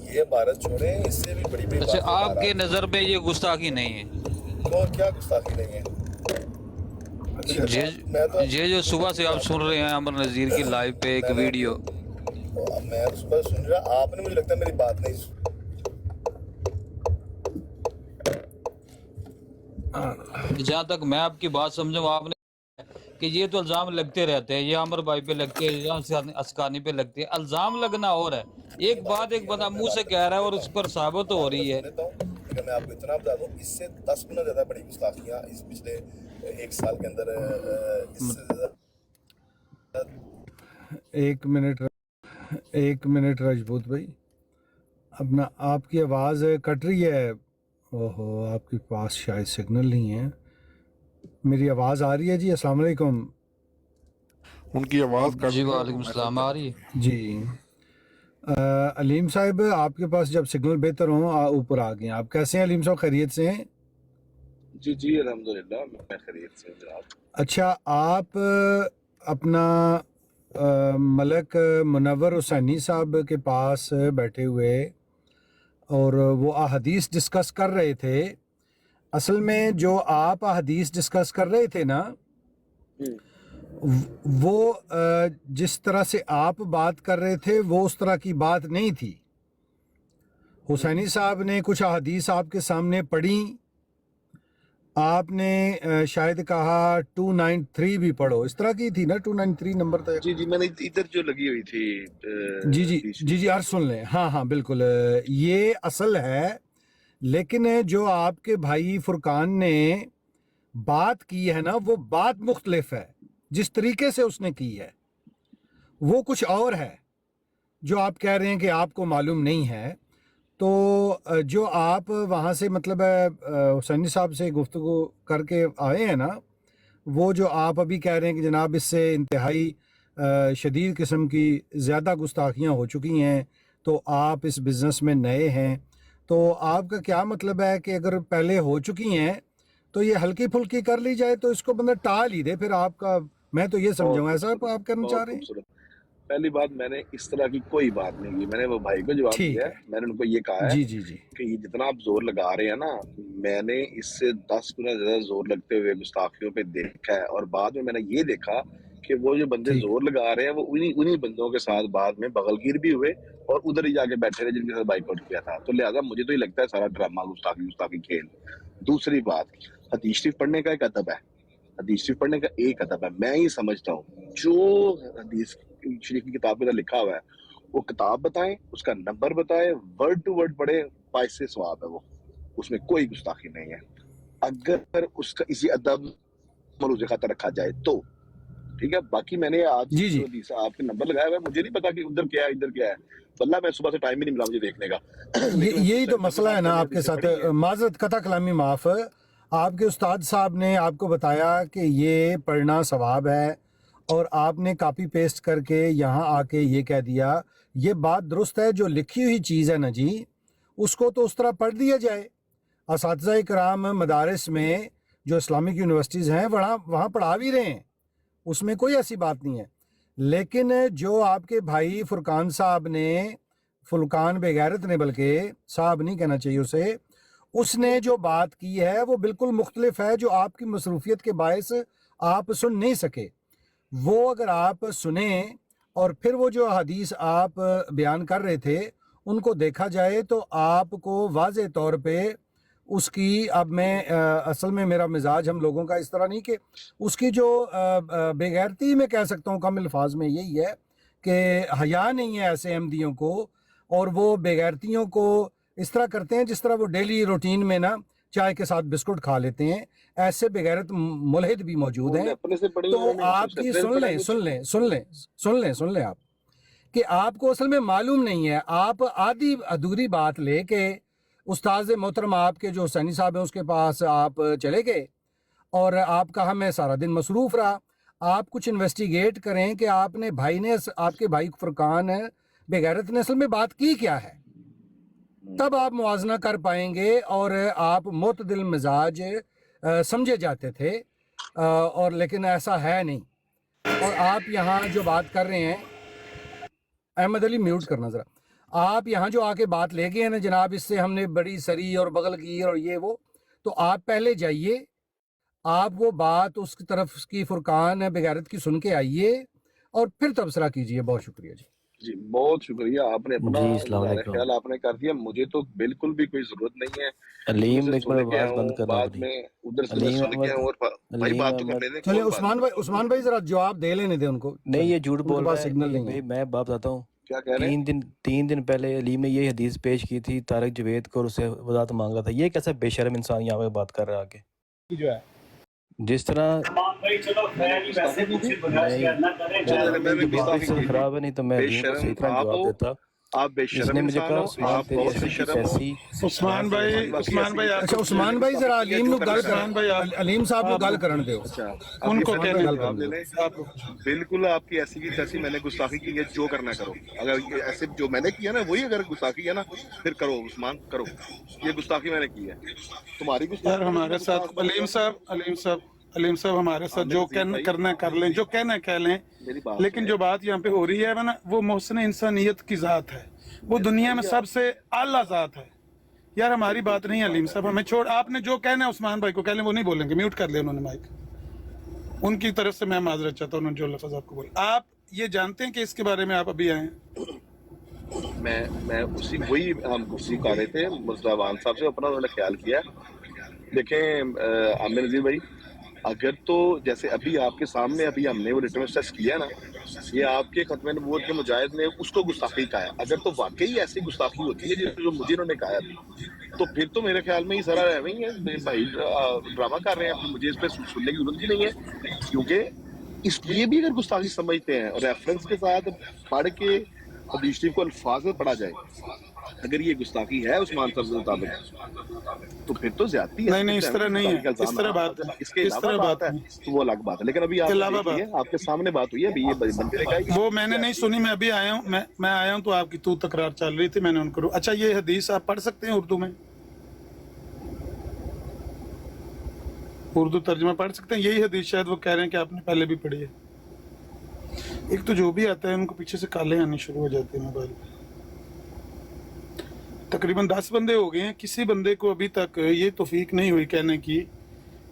ये इबारत छोड़े, इससे भी बड़ी अच्छा आपके नज़र में ये गुस्ताखी नहीं है? और क्या गुस्ताखी नहीं है? ये जो सुबह से आप सुन रहे हैं आमिर नज़ीर की लाइव पे एक वीडियो, मैं सुबह सुन रहा, आपने मुझे लगता है मेरी बात नहीं सुनी। जहाँ तक मैं आपकी बात समझूँ, आपने कि ये तो इल्ज़ाम लगते रहते हैं, ये आमिर भाई पे लगते हैं, अस्कानी पे लगते हैं, इल्ज़ाम लगना और है, एक बात एक बंदा मुंह से कह रहा है और उस पर साबित हो रही है। मैं आपको इतना बता दूं, इससे 10 गुना ज्यादा बड़ी गुस्ताखियां इस पिछले 1 साल के अंदर एक मिनट राजपूत भाई, अपना आपकी आवाज़ कट रही है। ओहो, आपके पास शायद सिग्नल नहीं है। मेरी आवाज़ आ रही है जी? अस्सलाम वालेकुम। उनकी आवाज़ कट, जी वालेकुम सलाम, आ रही है जी। अलीम साहब आपके पास जब सिग्नल बेहतर हो ऊपर आ गए। आप कैसे हैं अलीम साहब, खैरियत से हैं? जी जी अल्हम्दुलिल्लाह मैं खैरियत से हूं जनाब। अच्छा, आप अपना मलक मुनव्वर हुसैनी साहब के पास बैठे हुए और वो अहदीस डिस्कस कर रहे थे। असल में जो आप अहदीस डिस्कस कर रहे थे ना, वो जिस तरह से आप बात कर रहे थे वो उस तरह की बात नहीं थी। हुसैनी साहब ने कुछ अहदीस आपके सामने पढ़ी, आपने शायद कहा 293 भी पढ़ो, इस तरह की थी ना, 293 नंबर था। जी जी मैंने इधर जो लगी हुई थी जी जी जी जी अर्ज सुन लें। हाँ हाँ बिल्कुल, ये असल है, लेकिन जो आपके भाई फुरकान ने बात की है ना, वो बात मुख्तलिफ है। जिस तरीके से उसने की है वो कुछ और है, जो आप कह रहे हैं कि आपको मालूम नहीं है। तो जो आप वहाँ से मतलब हुसैनी साहब से गुफ्तगू करके आए हैं ना, وہ جو آپ ابھی کہہ رہے ہیں کہ جناب اس سے انتہائی شدید قسم کی زیادہ گستاخیاں ہو چکی ہیں، تو آپ اس بزنس میں نئے ہیں، تو آپ کا کیا مطلب ہے کہ اگر پہلے ہو چکی ہیں تو یہ ہلکی پھلکی کر لی جائے تو اس کو بندہ ٹال ہی دے، پھر آپ کا میں تو یہ سمجھوں ایسا آپ کرنا چاہ رہے ہیں؟ خوبصورت. پہلی بات، میں نے اس طرح کی کوئی بات نہیں کی. میں نے وہ بھائی کو جواب ٹھیک دیا ہے، ہے. میں نے ان کو یہ کہا ہے جی جی جی، کہ یہ جتنا آپ زور لگا رہے ہیں نا، میں نے اس سے 10 گنا زیادہ زور لگتے ہوئے گستاخیوں پہ دیکھا ہے. اور بعد میں نے یہ دیکھا کہ وہ جو بندے ٹھیک، زور لگا رہے ہیں وہ انہی بندوں کے ساتھ بعد میں بغلگیر بھی ہوئے اور ادھر ہی جا کے بیٹھے رہے جن کے ساتھ بائک آؤٹ کیا تھا. تو لہٰذا مجھے تو یہ لگتا ہے سارا ڈرامہ گستاخی کھیل. دوسری بات، حدیث شریف پڑھنے کا ایک ادب ہے، حدیث شریف پڑھنے کا ایک ادب ہے. میں یہ سمجھتا ہوں جو حدیث شریف کی کتاب میں جہاں لکھا ہوا ہے وہ کتاب بتائیں، اس کا نمبر بتائیں، ورڈ ٹو ورڈ پڑھیں، باعث ثواب ہے وہ، اس میں کوئی گستاخی نہیں ہے. اگر اس کا اسی ادب مروز خاطر رکھا جائے تو ٹھیک ہے. باقی میں نے آج جی جی، جو حدیث آپ کے نمبر لگایا ہوا ہے، مجھے نہیں پتا کہ ادھر کیا ہے ادھر کیا ہے. واللہ میں صبح سے ٹائم ہی نہیں ملا مجھے دیکھنے کا. لیکن یہی تو جو مسئلہ ہے آپ نا نے آپ کے حدیثیں ساتھ. پڑھی ہیں، معذرت قطع کلامی معاف، آپ کے استاد صاحب نے آپ کو بتایا کہ یہ پڑھنا ثواب ہے اور آپ نے کاپی پیسٹ کر کے یہاں آ کے یہ کہہ دیا. یہ بات درست ہے، جو لکھی ہوئی چیز ہے نا جی اس کو تو اس طرح پڑھ دیا جائے. اساتذہ کرام مدارس میں جو اسلامک یونیورسٹیز ہیں وہاں پڑھا بھی رہے ہیں، اس میں کوئی ایسی بات نہیں ہے. لیکن جو آپ کے بھائی فرقان صاحب نے، فرقان بے غیرت نے، بلکہ صاحب نہیں کہنا چاہیے اسے، اس نے جو بات کی ہے وہ بالکل مختلف ہے، جو آپ کی مصروفیت کے باعث آپ سن نہیں سکے. وہ اگر آپ سنیں اور پھر وہ جو حدیث آپ بیان کر رہے تھے ان کو دیکھا جائے تو آپ کو واضح طور پہ اس کی، اب میں اصل میں میرا مزاج ہم لوگوں کا اس طرح نہیں کہ اس کی جو بے غیرتی میں کہہ سکتا ہوں کم الفاظ میں یہی ہے کہ حیا نہیں ہے ایسے احمدیوں کو، اور وہ بے غیرتیوں کو اس طرح کرتے ہیں جس طرح وہ ڈیلی روٹین میں نا چائے کے ساتھ بسکٹ کھا لیتے ہیں. ایسے بے غیرت ملحد بھی موجود انہوں نے ہیں. اپنے سے پڑھی، تو انہوں نے آپ کی سن لیں آپ کہ آپ کو اصل میں معلوم نہیں ہے. آپ آدھی ادھوری بات لے کے استاذ محترم آپ کے جو حسینی صاحب ہیں اس کے پاس آپ چلے گئے اور آپ کہا میں سارا دن مصروف رہا. آپ کچھ انویسٹیگیٹ کریں کہ آپ کے بھائی فرقان بے غیرت نے اصل میں بات کی کیا ہے، تب آپ موازنہ کر پائیں گے. اور آپ معتدل مزاج سمجھے جاتے تھے، اور لیکن ایسا ہے نہیں. اور آپ یہاں جو بات کر رہے ہیں، احمد علی میوٹ کرنا ذرا، آپ یہاں جو آ کے بات لے گئے ہیں نا جناب، اس سے ہم نے بڑی سری اور بغل کی اور یہ وہ، تو آپ پہلے جائیے، آپ وہ بات اس کی طرف کی فرقان بغیرت کی سن کے آئیے اور پھر تبصرہ کیجئے. بہت شکریہ جی. جی بہت شکریہ. آپ نے اپنا جی السلام ظاہر علیکم. خیال آپ نے کر دیا. مجھے تو بالکل بھی کوئی ضرورت نہیں ہے اس میں علیم سے ایک سن منٹ کے آواز بند آؤں، کرنا بعد اپنی. میں ادھر سے میں علیم سن کے احمد، آؤں اور بھائی علیم بات تو کر احمد، لینے. چلے کون بات عثمان بھائی ذرا جواب دے لینے دے ان کو. نہیں یہ جھوٹ ان کے بول پاس رہا ہے. سگنل نہیں بھائی ہے. میں بات بتاتا ہوں، کیا کہہ رہے ہیں؟ تین دن پہلے علیم نے یہ حدیث پیش کی تھی طارق جوید کو اور اسے وضاحت مانگا تھا. یہ کیسا بے شرم انسان یہاں پہ بات کر رہا ہے آگے، جو ہے جس طرح بھائی چلو میں نے خیر ہی ویسے گستاخی کی کچھ تھی؟ گناہ نہیں نہ کریں چلے جہاں میں نے میری بات گستاخی سے کی تھی. خراب ہے، نہیں تو میں بے علیم کو شرم صحیح طرح آپ جواب ہو، دیتا. آپ بے اس شرم نے مجھے انسان کہا ہو، عثمان آپ تیری بہت ایسی بے کی شرم ہو. تیسی. عثمان بھائی اچھا عثمان بھائی ذرا علیم نو گل عثمان علیم صاحب نو گل کرن دیو. اچھا ان آپ کو یہ عثمان کہنے بھائی فرمائیں گل کرن جواب دے دیو. لیں. بالکل آپ کی ایسی کی تیسی میں نے گستاخی کی ہے، جو کرنا کرو. اگر یہ ایسے جو میں نے کیا نا وہی اگر گستاخی ہے نا پھر کرو عثمان کرو. یہ گستاخی میں نے کی ہے، تمہاری یار گستاخی میں نے ہمارے تمہیں ساتھ گستاخ بنا دیا. علیم صاحب ہمارے ساتھ عامر جو عزیز بھائی کرنا کر لیں، جو کہنا کہہ لیں، میری بات لیکن سنیں. جو بات یہاں پہ ہو رہی ہے نا وہ محسن انسانیت کی ذات ہے، وہ دنیا میں سب سے اعلیٰ ذات ہے. یار ہماری بات نہیں ہے علیم صاحب، ہمیں چھوڑ. آپ نے جو کہنا ہے عثمان بھائی کو کہہ لیں، وہ نہیں بولیں گے. میوٹ کر لیا انہوں نے مائک. ان کی طرف سے میں معذرت چاہتا ہوں، انہوں نے جو لفظ آپ کو بولا. آپ یہ جانتے ہیں کہ اس کے بارے میں آپ ابھی آئے ہیں؟ میں اسی وہی ہم گفتگو کر رہے تھے مصطفیٰ صاحب سے، اپنا انہوں نے خیال کیا. دیکھیں عامر عزیز بھائی، اگر تو جیسے ابھی آپ کے سامنے ابھی ہم نے وہ ریٹرنس ٹیسٹ کیا نا، یہ آپ کے ختم نبوت کے مجاہد نے اس کو گستاخی کہا ہے. اگر تو واقعی ایسی گستاخی ہوتی ہے جو مجھے انہوں نے کہا ابھی، تو پھر تو میرے خیال میں یہ سارا رہ ہی ہے بھائی ڈرامہ کر رہے ہیں. مجھے اس پہ سننے کی ضرورت ہی نہیں ہے، کیونکہ اس لیے بھی اگر گستاخی سمجھتے ہیں اور ریفرنس کے ساتھ پڑھ کے حدیث شریف کو الفاظ میں پڑھا جائے اگر یہ گستاخی ہے عثمان صاحب کے مطابق تو پھر تو زیادتی ہے. نہیں اس طرح نہیں ہے, اس طرح بات ہے, اس کے اس طرح علاوہ بات بات ہے تو وہ الگ بات ہے. لیکن ابھی آپ آپ کے سامنے بات ہوئی ہے, ابھی یہ بندے نے کہا وہ میں نے نہیں سنی, میں ابھی آیا ہوں, میں آیا ہوں تو آپ کی تو تکرار چل رہی تھی, میں نے ان کو. اچھا یہ حدیث آپ پڑھ سکتے ہیں اردو میں؟ اردو ترجمہ پڑھ سکتے ہیں؟ یہی حدیث شاید وہ کہہ رہے ہیں کہ آپ نے پہلے بھی پڑھی ہے. ایک تو جو بھی آتا ہے ان کو پیچھے سے کالے آنے شروع ہو جاتے ہیں موبائل پہ. تقریباً 10 بندے ہو گئے ہیں, کسی بندے کو ابھی تک یہ توفیق نہیں ہوئی کہنے کی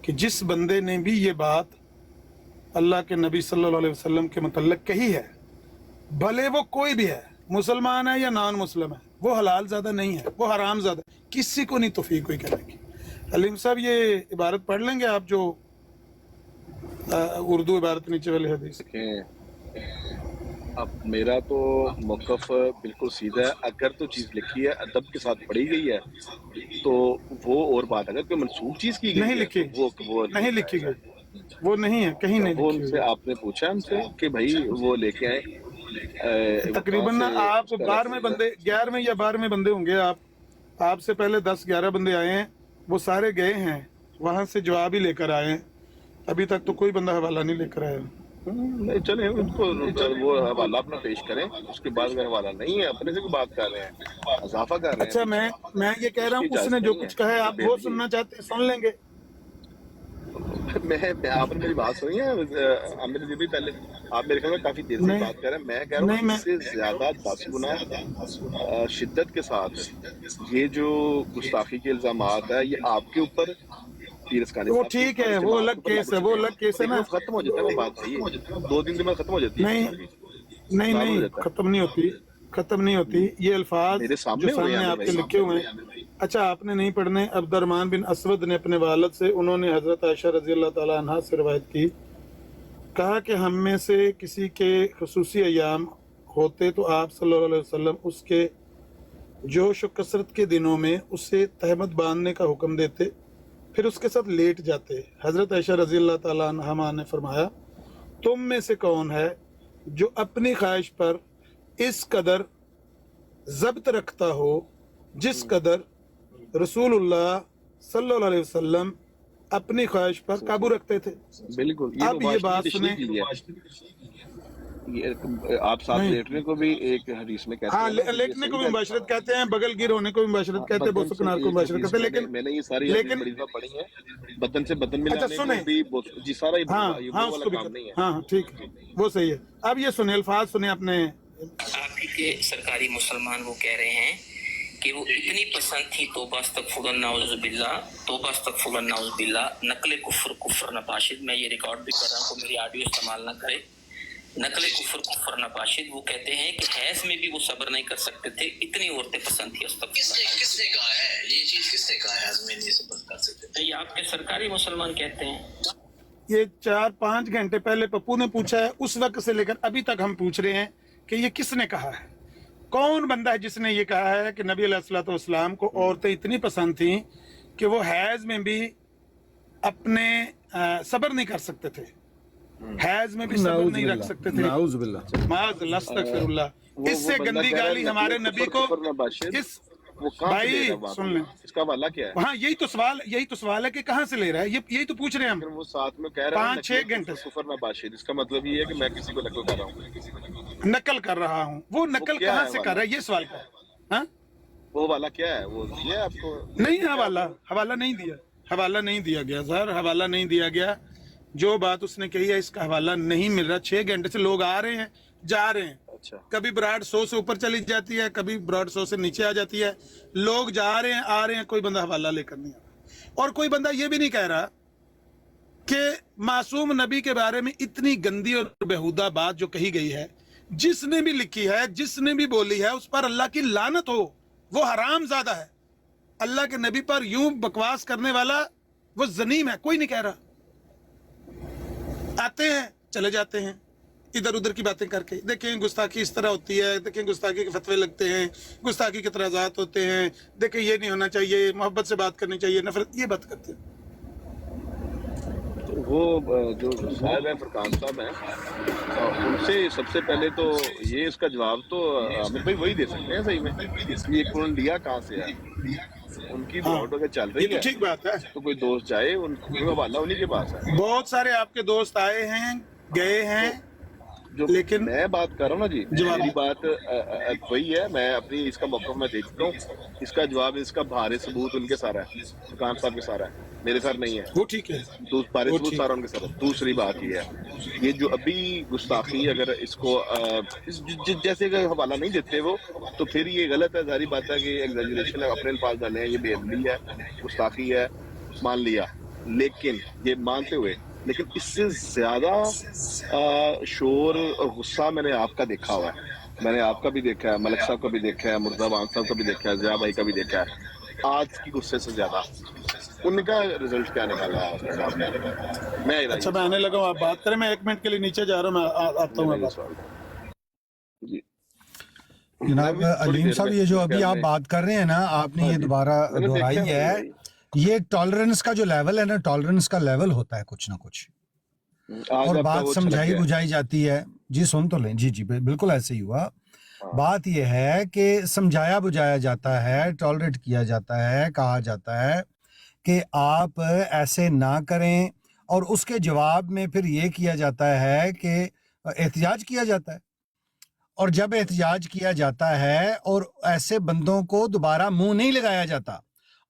کہ جس بندے نے بھی یہ بات اللہ کے نبی صلی اللہ علیہ وسلم کے متعلق کہی ہے, بھلے وہ کوئی بھی ہے, مسلمان ہے یا نان مسلم ہے, وہ حلال زیادہ نہیں ہے, وہ حرام زیادہ, کسی کو نہیں توفیق ہوئی کہنے کی. علیم صاحب یہ عبارت پڑھ لیں گے آپ, جو اردو عبارت نیچے والے حدیث. اب میرا تو موقف بالکل سیدھا ہے. اگر تو چیز لکھی ہے ادب کے ساتھ پڑھی گئی ہے تو وہ اور بات. اگر کوئی منسوخ چیز کی گئی نہیں لکھی, وہ نہیں لکھی گئی, وہ نہیں ہے, کہیں نہیں وہ لکھی ان سے آپ نے پوچھا ان سے کہ بھائی وہ لے کے آئے. تقریباً آپ 12ویں بندے 11ویں یا 12ویں بندے ہوں گے, آپ سے پہلے 10-11 بندے آئے ہیں, وہ سارے گئے ہیں وہاں سے جواب ہی لے کر آئے ہیں. ابھی تک تو کوئی بندہ حوالہ نہیں لے کر آیا. چلیں ان کو وہ حوالہ اپنا پیش کریں, اس کے بعد اگر حوالہ نہیں ہے اپنے سے بھی بات کر رہے ہیں, اضافہ کر رہے ہیں. اچھا میں یہ کہہ رہا ہوں اس نے جو کچھ کہا ہے آپ وہ سننا چاہتے ہیں, سن لیں گے. آپ نے میری بات سنی ہے عامر جی بھی پہلے, آپ میرے خیال میں کافی دیر سے بات کر رہے ہیں. میں کہہ رہا ہوں اس سے زیادہ 10 گنا شدت کے ساتھ یہ جو گستاخی کے الزامات ہے یہ آپ کے اوپر. وہ ٹھیک ہے, وہ الگ کیس ہے, وہ الگ کیس ہے نا, ختم ہو جاتا ہے وہ بات. صحیح 2 دن میں ختم ہو جاتی ہے. نہیں ختم نہیں ہوتی, ختم نہیں ہوتی. یہ الفاظ جو سامنے آپ کے لکھے ہوئے ہیں. اچھا آپ نے نہیں پڑھنے. عبد الرحمن بن اسود نے اپنے والد سے, انہوں نے حضرت عائشہ رضی اللہ تعالی عنہا سے روایت کی, کہا کہ ہم میں سے کسی کے خصوصی ایام ہوتے تو آپ صلی اللہ علیہ وسلم اس کے جوش و کثرت کے دنوں میں اسے تہمت باندھنے کا حکم دیتے, پھر اس کے ساتھ لیٹ جاتے. حضرت عائشہ رضی اللہ تعالی عنہا نے فرمایا, تم میں سے کون ہے جو اپنی خواہش پر اس قدر ضبط رکھتا ہو جس قدر رسول اللہ صلی اللہ علیہ وسلم اپنی خواہش پر قابو رکھتے تھے. بالکل. اب یہ بات سنیں, آپ ساتھ لیٹنے کو بھی ایک حدیث میں کہتے ہیں. ہاں لیٹنے کو بھی مباشرت کہتے ہیں, بگل گیر ہونے کو بھی مباشرت کہتے ہیں, بوسو کنار کو مباشرت کہتے ہیں. لیکن میں نے یہ ساری حدیثیں پڑھی ہیں, بدن سے بدن ملانے کو بھی جی سارا ہاں اس کو بھی, ہاں ٹھیک ہے, وہ صحیح ہے. اب یہ سنیں الفاظ سنیں اپنے. آپ کے سرکاری مسلمان وہ کہہ رہے ہیں کہ وہ اتنی پسند تھی توبہ استغفر نعوذ باللہ, توبہ استغفر نعوذ باللہ, نقل کفر نباشد. میں یہ ریکارڈ بھی کر رہا ہوں, کو میری آڈیو استعمال نہ کرے. نقل کفر نباشد وہ کہتے ہیں کہ حیض میں بھی وہ صبر نہیں کر سکتے تھے, اتنی عورتیں پسند تھی. کس نے کہا ہے یہ چیز, کس نے کہا ہے حیض میں نہیں صبر کر سکتے تھے؟ یہ آپ کے سرکاری مسلمان کہتے ہیں. یہ 4-5 گھنٹے پہلے پپو نے پوچھا ہے, اس وقت سے لے کر ابھی تک ہم پوچھ رہے ہیں کہ یہ کس نے کہا ہے, کون بندہ ہے جس نے یہ کہا ہے کہ نبی علیہ الصلوۃ والسلام کو عورتیں اتنی پسند تھیں کہ وہ حیض میں بھی اپنے صبر نہیں کر سکتے تھے, حیض میں بھی صبر نہیں رکھ سکتے تھے. نعوذ باللہ, معاذ اللہ, استغفر اللہ. اس سے گندی گالی ہمارے نبی کو. اس بھائی سن لیں, اس کا حوالہ کیا ہے؟ ہاں یہی تو سوال ہے کہ کہاں سے لے رہا ہے, یہی تو پوچھ رہے ہیں ہم. وہ ساتھ میں کہہ رہا ہے 5-6 گھنٹے کفر نباشد, اس کا مطلب یہ ہے کہ میں کسی کو نقل کر رہا ہوں. نقل کر رہا ہوں, وہ نقل کہاں سے کر رہا ہے, یہ سوال کا ہے. ہاں وہ حوالہ کیا ہے, وہ یہ آپ کو نہیں, حوالہ نہیں دیا, حوالہ نہیں دیا گیا سر, حوالہ نہیں دیا گیا. جو بات اس نے کہی ہے اس کا حوالہ نہیں مل رہا. 6 گھنٹے سے لوگ آ رہے ہیں جا رہے ہیں, کبھی براڈ 100 سے اوپر چلی جاتی ہے, کبھی براڈ 100 سے نیچے آ جاتی ہے. لوگ جا رہے ہیں آ رہے ہیں, کوئی بندہ حوالہ لے کر نہیں آ رہا. اور کوئی بندہ یہ بھی نہیں کہہ رہا کہ معصوم نبی کے بارے میں اتنی گندی اور بےہودہ بات جو کہی گئی ہے, جس نے بھی لکھی ہے, جس نے بھی بولی ہے, اس پر اللہ کی لعنت ہو, وہ حرام زادہ ہے. اللہ کے نبی پر یوں بکواس کرنے والا وہ ظلیم ہے, کوئی نہیں کہہ رہا. آتے ہیں چلے جاتے ہیں ادھر ادھر کی باتیں کر کے. دیکھیں گستاخی اس طرح ہوتی ہے, دیکھیں گستاخی کے فتوے لگتے ہیں, گستاخی کے اعتراضات ہوتے ہیں, دیکھیں یہ نہیں ہونا چاہیے, محبت سے بات کرنی چاہیے, نفرت, یہ بات کرتے ہیں. وہ جو صاحب ہیں فرقان صاحب ہیں ان سے سب سے پہلے تو یہ اس کا جواب تو عامر بھائی وہی دے سکتے ہیں صحیح میں یہ انہوں نے لیا کہاں سے ہے ان کی براؤڈ اگر چل یہ رہی تو ہے ٹھیک بات ہے. تو کوئی دوست جائے ان کا حوالہ انہیں کے پاس ہے. بہت سارے آپ کے دوست آئے ہیں گئے ہیں جو لیکن میں بات کر رہا ہوں نا جی جواب میری بات وہی ہے. میں اپنی اس کا موقف میں دے چکا ہوں. اس کا جواب اس کا بھارے ثبوت ان کے سارا ہے فرقان صاحب کے سارا ہے میرے ساتھ نہیں ہے. وہ ٹھیک ہے بھارے وہ ثبوت ٹھیک سارا ان کے ساتھ ہے. دوسری بات یہ ہے یہ جو ابھی گستاخی اگر اس کو جیسے کہ حوالہ نہیں دیتے وہ تو پھر یہ غلط ہے. ظاہری بات ہے کہ ایگزیجریشن ہے اپنے الفاظ ڈالے ہیں. یہ بے ادبی ہے گستاخی ہے مان لیا لیکن یہ مانتے ہوئے لیکن اس سے زیادہ شور اور غصہ میں نے آپ کا دیکھا ہوا ہے. میں نے آپ کا بھی دیکھا ہے ملک صاحب کا بھی دیکھا ہے مرزا وان صاحب کا بھی دیکھا ہے ضیاء بھائی کا بھی دیکھا ہے. آج کی غصے سے زیادہ ان کا رزلٹ کیا نکالا ہے میں اچھا میں آنے لگا ہوں. آپ بات کریں میں 1 منٹ کے لیے نیچے جا رہا ہوں. میں آتا ہوں. جی جناب علیم صاحب یہ جو ابھی آپ بات کر رہے ہیں نا آپ نے یہ دوبارہ دہرائی ہے یہ ٹالرنس کا جو لیول ہے نا ٹالرنس کا لیول ہوتا ہے کچھ نہ کچھ اور بات سمجھائی بجھائی جاتی ہے. جی سن تو لیں. جی جی بالکل ایسے ہی ہوا. بات یہ ہے کہ سمجھایا بجھایا جاتا ہے ٹالریٹ کیا جاتا ہے کہا جاتا ہے کہ آپ ایسے نہ کریں اور اس کے جواب میں پھر یہ کیا جاتا ہے کہ احتجاج کیا جاتا ہے. اور جب احتجاج کیا جاتا ہے اور ایسے بندوں کو دوبارہ منہ نہیں لگایا جاتا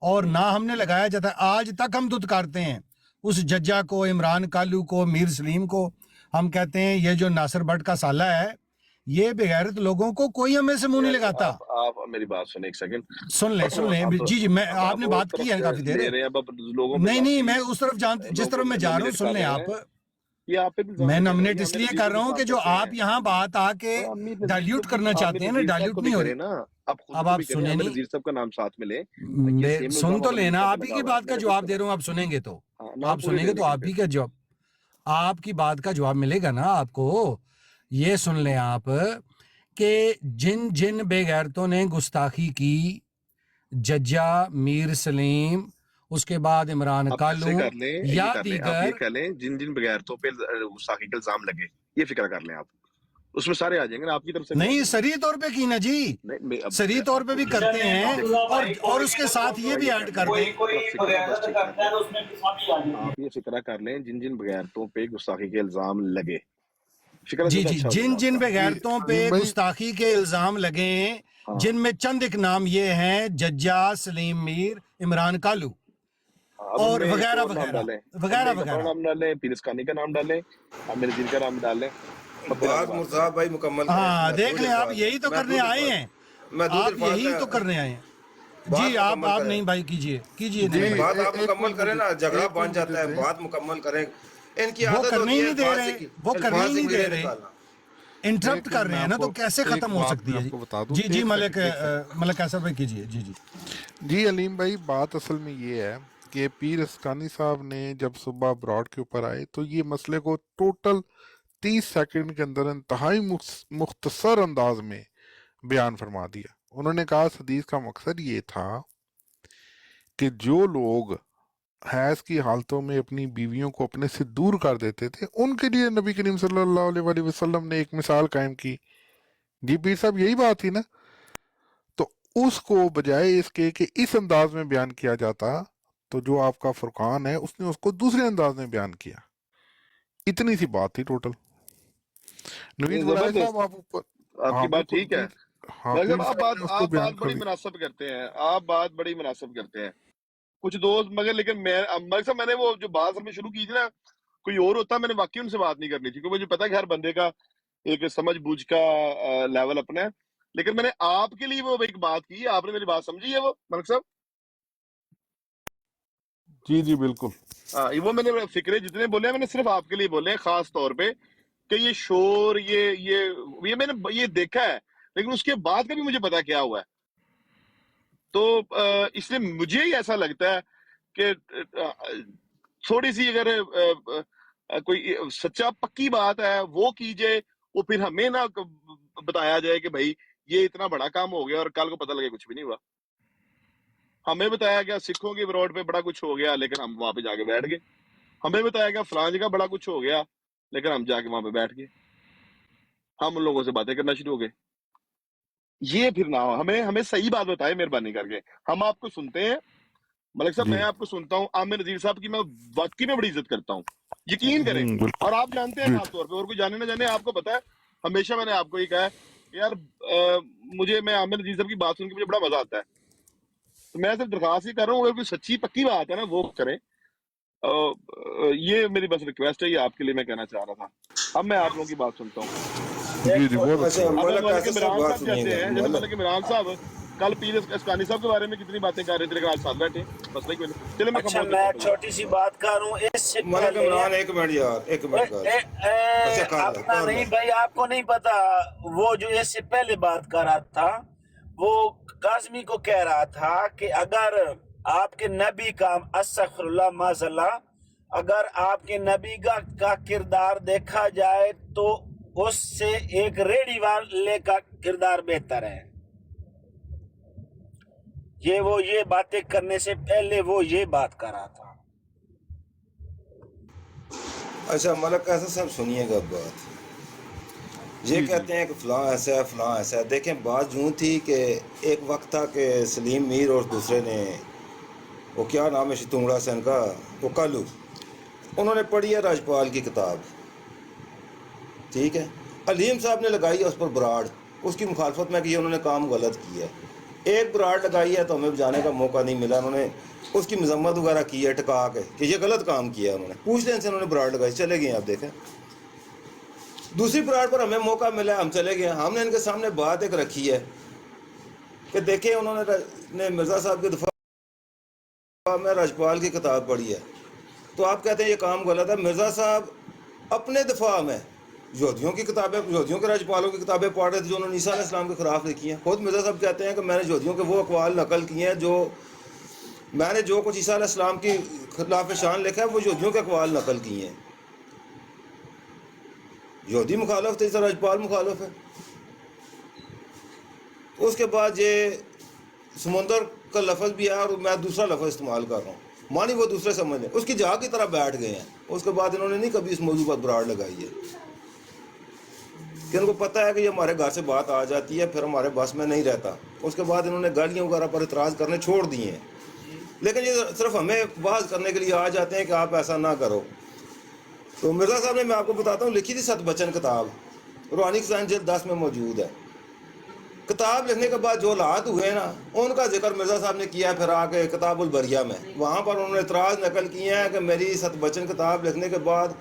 اور نہ ہم نے لگایا جاتا آج تک ہم دھتکارتے ہیں اس ججا کو عمران کالو کو میر سلیم کو. ہم کہتے ہیں یہ جو ناصر بٹ کا سالہ ہے یہ بغیرت لوگوں کو کوئی ہمیں سے منہ نہیں لگاتا. آپ میری بات سنیں ایک سیکنڈ سن لیں جی جی میں آپ نے بات کی ہے کافی دیر. نہیں میں اس طرف جس طرف میں جا رہا ہوں سن لیں آپ. میں نامنیٹ اس لیے کر رہا ہوں کہ جو آپ یہاں بات آ کے ڈائلیوٹ کرنا چاہتے ہیں نا ڈائلیوٹ نہیں ہو رہی. اب آپ سنیں نہیں وزیر صاحب کا نام ساتھ میں لیں سن تو لینا آپ ہی کی بات کا جواب دے رہا ہوں. آپ سنیں گے تو آپ سنیں گے تو آپ ہی کا جواب آپ کی بات کا جواب ملے گا نا آپ کو. یہ سن لیں آپ کہ جن بے غیرتوں نے گستاخی کی ججا میر سلیم اس کے بعد عمران کالو یا دیگر کہہ لیں جن بغیرتوں پہ گستاخی کے الزام لگے یہ فکر کر لیں آپ اس میں سارے آ جائیں گے نا آپ کی طرف سے. نہیں سری طور پہ کی نا جی سری طور پہ بھی کرتے ہیں اور اس کے ساتھ یہ بھی ایڈ کر دیں. آپ یہ فکر کر لیں جن بغیرتوں پہ گستاخی کے الزام لگے. جی جی جن بغیرتوں پہ گستاخی کے الزام لگے جن میں چند ایک نام یہ ہیں ججا سلیم میر عمران کالو اور وغیرہ وغیرہ وغیرہ وغیرہ نام ڈالیں پیرسکانی کا نام ڈالیں عامر الدین کا نام ڈالیں. بات مرزا بھائی مکمل ہاں دیکھ لیں آپ یہی تو کرنے آئے ہیں. آپ یہی تو کرنے آئے ہیں. جی آپ نہیں بھائی کیجئے بات آپ مکمل کریں نا جھگڑا بن جاتا ہے. بات مکمل کریں ان کی عادت ہوتی ہے وہ کرنے ہی نہیں دے رہے انٹرپٹ کر رہے ہیں نا تو کیسے ختم ہو سکتی ہے. جی جی ملک ایسر بھائی کیجئے. جی جی جی علیم بھائی بات اصل میں یہ ہے کہ پیر اسکانی صاحب نے جب صبح براڈ کے اوپر آئے تو یہ مسئلے کو ٹوٹل 30 سیکنڈ کے اندر انتہائی مختصر انداز میں بیان فرما دیا. انہوں نے کہا اس حدیث کا مقصد یہ تھا کہ جو لوگ حیض کی حالتوں میں اپنی بیویوں کو اپنے سے دور کر دیتے تھے ان کے لیے نبی کریم صلی اللہ علیہ وآلہ وسلم نے ایک مثال قائم کی. جی پیر صاحب یہی بات تھی نا. تو اس کو بجائے اس کے کہ اس انداز میں بیان کیا جاتا تو جو آپ کا فرقان ہے اس نے اس کو دوسرے انداز میں بیان کیا. اتنی سی بات تھی ٹوٹل. نوید ورائی صاحب آپ اوپر آپ کی بات ٹھیک ہے. آپ بات بڑی مناسب کرتے ہیں. آپ بات بڑی مناسب کرتے ہیں کچھ دوست مگر لیکن میں نے وہ جو بات میں شروع کی تھی نا کوئی اور ہوتا میں نے واقعی ان سے بات نہیں کرنی تھی کیونکہ مجھے پتا کہ ہر بندے کا ایک سمجھ بوجھ کا لیول اپنا ہے. لیکن میں نے آپ کے لیے وہ ایک بات کی آپ نے میری بات سمجھی ہے وہ ملک صاحب. جی جی بالکل وہ میں نے فکرے جتنے بولے ہیں میں نے صرف آپ کے لیے بولے ہیں خاص طور پہ کہ یہ شور یہ میں نے یہ دیکھا ہے لیکن اس کے بعد کا بھی مجھے پتا کیا ہوا ہے. تو اس لیے مجھے ہی ایسا لگتا ہے کہ تھوڑی سی اگر کوئی سچا پکی بات ہے وہ کیجئے وہ پھر ہمیں نہ بتایا جائے کہ بھائی یہ اتنا بڑا کام ہو گیا اور کل کو پتہ لگے کچھ بھی نہیں ہوا. ہمیں بتایا گیا سکھوں کے روڈ پہ بڑا کچھ ہو گیا لیکن ہم وہاں پہ جا کے بیٹھ گئے. हमें बताया गया फलां जगह बड़ा कुछ हो गया, लेकिन हम जाके वहां पे बैठ गए, हम उन लोगों से बातें करना शुरू हो गए। ये फिर ना हो, हमें सही बात बताए मेहरबानी करके। हम आपको सुनते हैं मलिक साहब, जी मैं आपको सुनता हूँ, आमिर नजीर साहब की मैं वाकई में बड़ी इज्जत करता हूँ, यकीन करें। बिल्कुल और आप जानते हैं जी खास तौर पे, और कोई जाने ना जाने, आपको पता है हमेशा मैंने आपको ये कहा है यार मैं आमिर नजीर साहब की बात सुन के मुझे बड़ा मजा आता है। तो मैं सिर्फ दरखास्त ही कर रहा हूँ, अगर कोई सच्ची पक्की बात है ना वो करें। ये मेरी बस रिक्वेस्ट है, ये आपके लिए मैं कहना चाह रहा था। अब मैं आप लोगों की बात सुनता हूँ। जी जी बहुत अच्छी अच्छा बात। अब मलक मलिक ऐसा सब इमरान बात साहब कहते सुनिएगा हैं, जैसे मलक, मलिक इमरान साहब कल पीर अस्कानी साहब के बारे में कितनी बातें कर रहे थे, लेकिन आज साथ बैठे, बस नहीं कोई नहीं। चले मैं अच्छा खामोश मैं रहता हूँ। छोटी सी बात करूं इससे मलक पहले इमरान एक मिनट यार, एक मिनट कर। अच्छा कर लो अपना कर नहीं लो। भाई, आपको नहीं पता, वो जो इससे पहले बात कर रहा था वो काज़मी को कह रहा था कि अगर आपके नबी का अस्तगफिरुल्लाह माज़अल्लाह, अगर आपके नबी का किरदार देखा जाए तो उससे एक रेडी वाले का किरदार बेहतर है। ये बातें करने से पहले वो ये बात कर रहा था। अच्छा मलक ऐसा सब सुनिएगा बात। ये जी जी कहते हैं कि फलां ऐसा है फलां ऐसा है। देखें बात यूँ थी कि एक वक्त था कि सलीम मीर और दूसरे ने, वो क्या नाम है शितुंगड़ा सेन का, वो कालू, उन्होंने पढ़ी है राजपाल की किताब, ठीक है। अलीम साहब ने लगाई है उस पर बराड़, उसकी मुखालफत में की, उन्होंने काम गलत किया है। एक बराड़ लगाई है तो हमें जाने का मौका नहीं मिला, उन्होंने उसकी मजम्मत वगैरह की है टका के कि ये गलत काम किया है। उन्होंने पूछ लें से उन्होंने बराड़ लगाई, चले गए। आप देखें दूसरी बराड़ पर हमें मौका मिला, हम चले गए। हमने इनके सामने बात एक रखी है कि देखें उन्होंने मिर्ज़ा साहब के दफा में राजपाल की किताब पढ़ी है, तो आप कहते हैं ये काम गलत है। मिर्ज़ा साहब अपने दफा में यहूदियों की किताबें, यहूदियों के राज्यपालों की किताबें पढ़ रहे थे जो उन्होंने ईसा अलैहिस्सलाम के खिलाफ लिखी हैं। खुद मिर्ज़ा साहब कहते हैं कि मैंने यहूदियों के वो अक़वाल नकल किए हैं, जो मैंने जो कुछ ईसा अलैहिस्सलाम की खिलाफ शान लिखा है वो यहूदियों के अक़वाल नकल किए हैं। यहूदी मुखालफ थे, राज्यपाल मुखालफ है। उसके बाद ये समुंदर का लफ्ज़ भी है और मैं दूसरा लफ्ज़ इस्तेमाल कर रहा हूँ, मानी वो दूसरे समझ लें, उसकी जगह की तरह बैठ गए हैं। उसके बाद इन्होंने नहीं कभी इस मौजू पर बराड़ लगाई है कि इनको पता है कि ये हमारे घर से बात आ जाती है, फिर हमारे बस में नहीं रहता। उसके बाद इन्होंने गालियाँ वगैरह पर इतराज़ करने छोड़ दिए हैं, लेकिन ये सिर्फ हमें बात करने के लिए आ जाते हैं कि आप ऐसा ना करो। तो मिर्ज़ा साहब ने, मैं आपको बताता हूँ, लिखी थी सतबचन किताब, रूहानी खज़ाइन जिल्द 10 में मौजूद है। किताब लिखने के बाद जो हालात हुए ना, उनका जिक्र मिर्ज़ा साहब ने किया। फिर आके किताबुल बरिया में वहाँ पर उन्होंने इतराज़ नकल किए हैं कि मेरी सतबचन किताब लिखने के बाद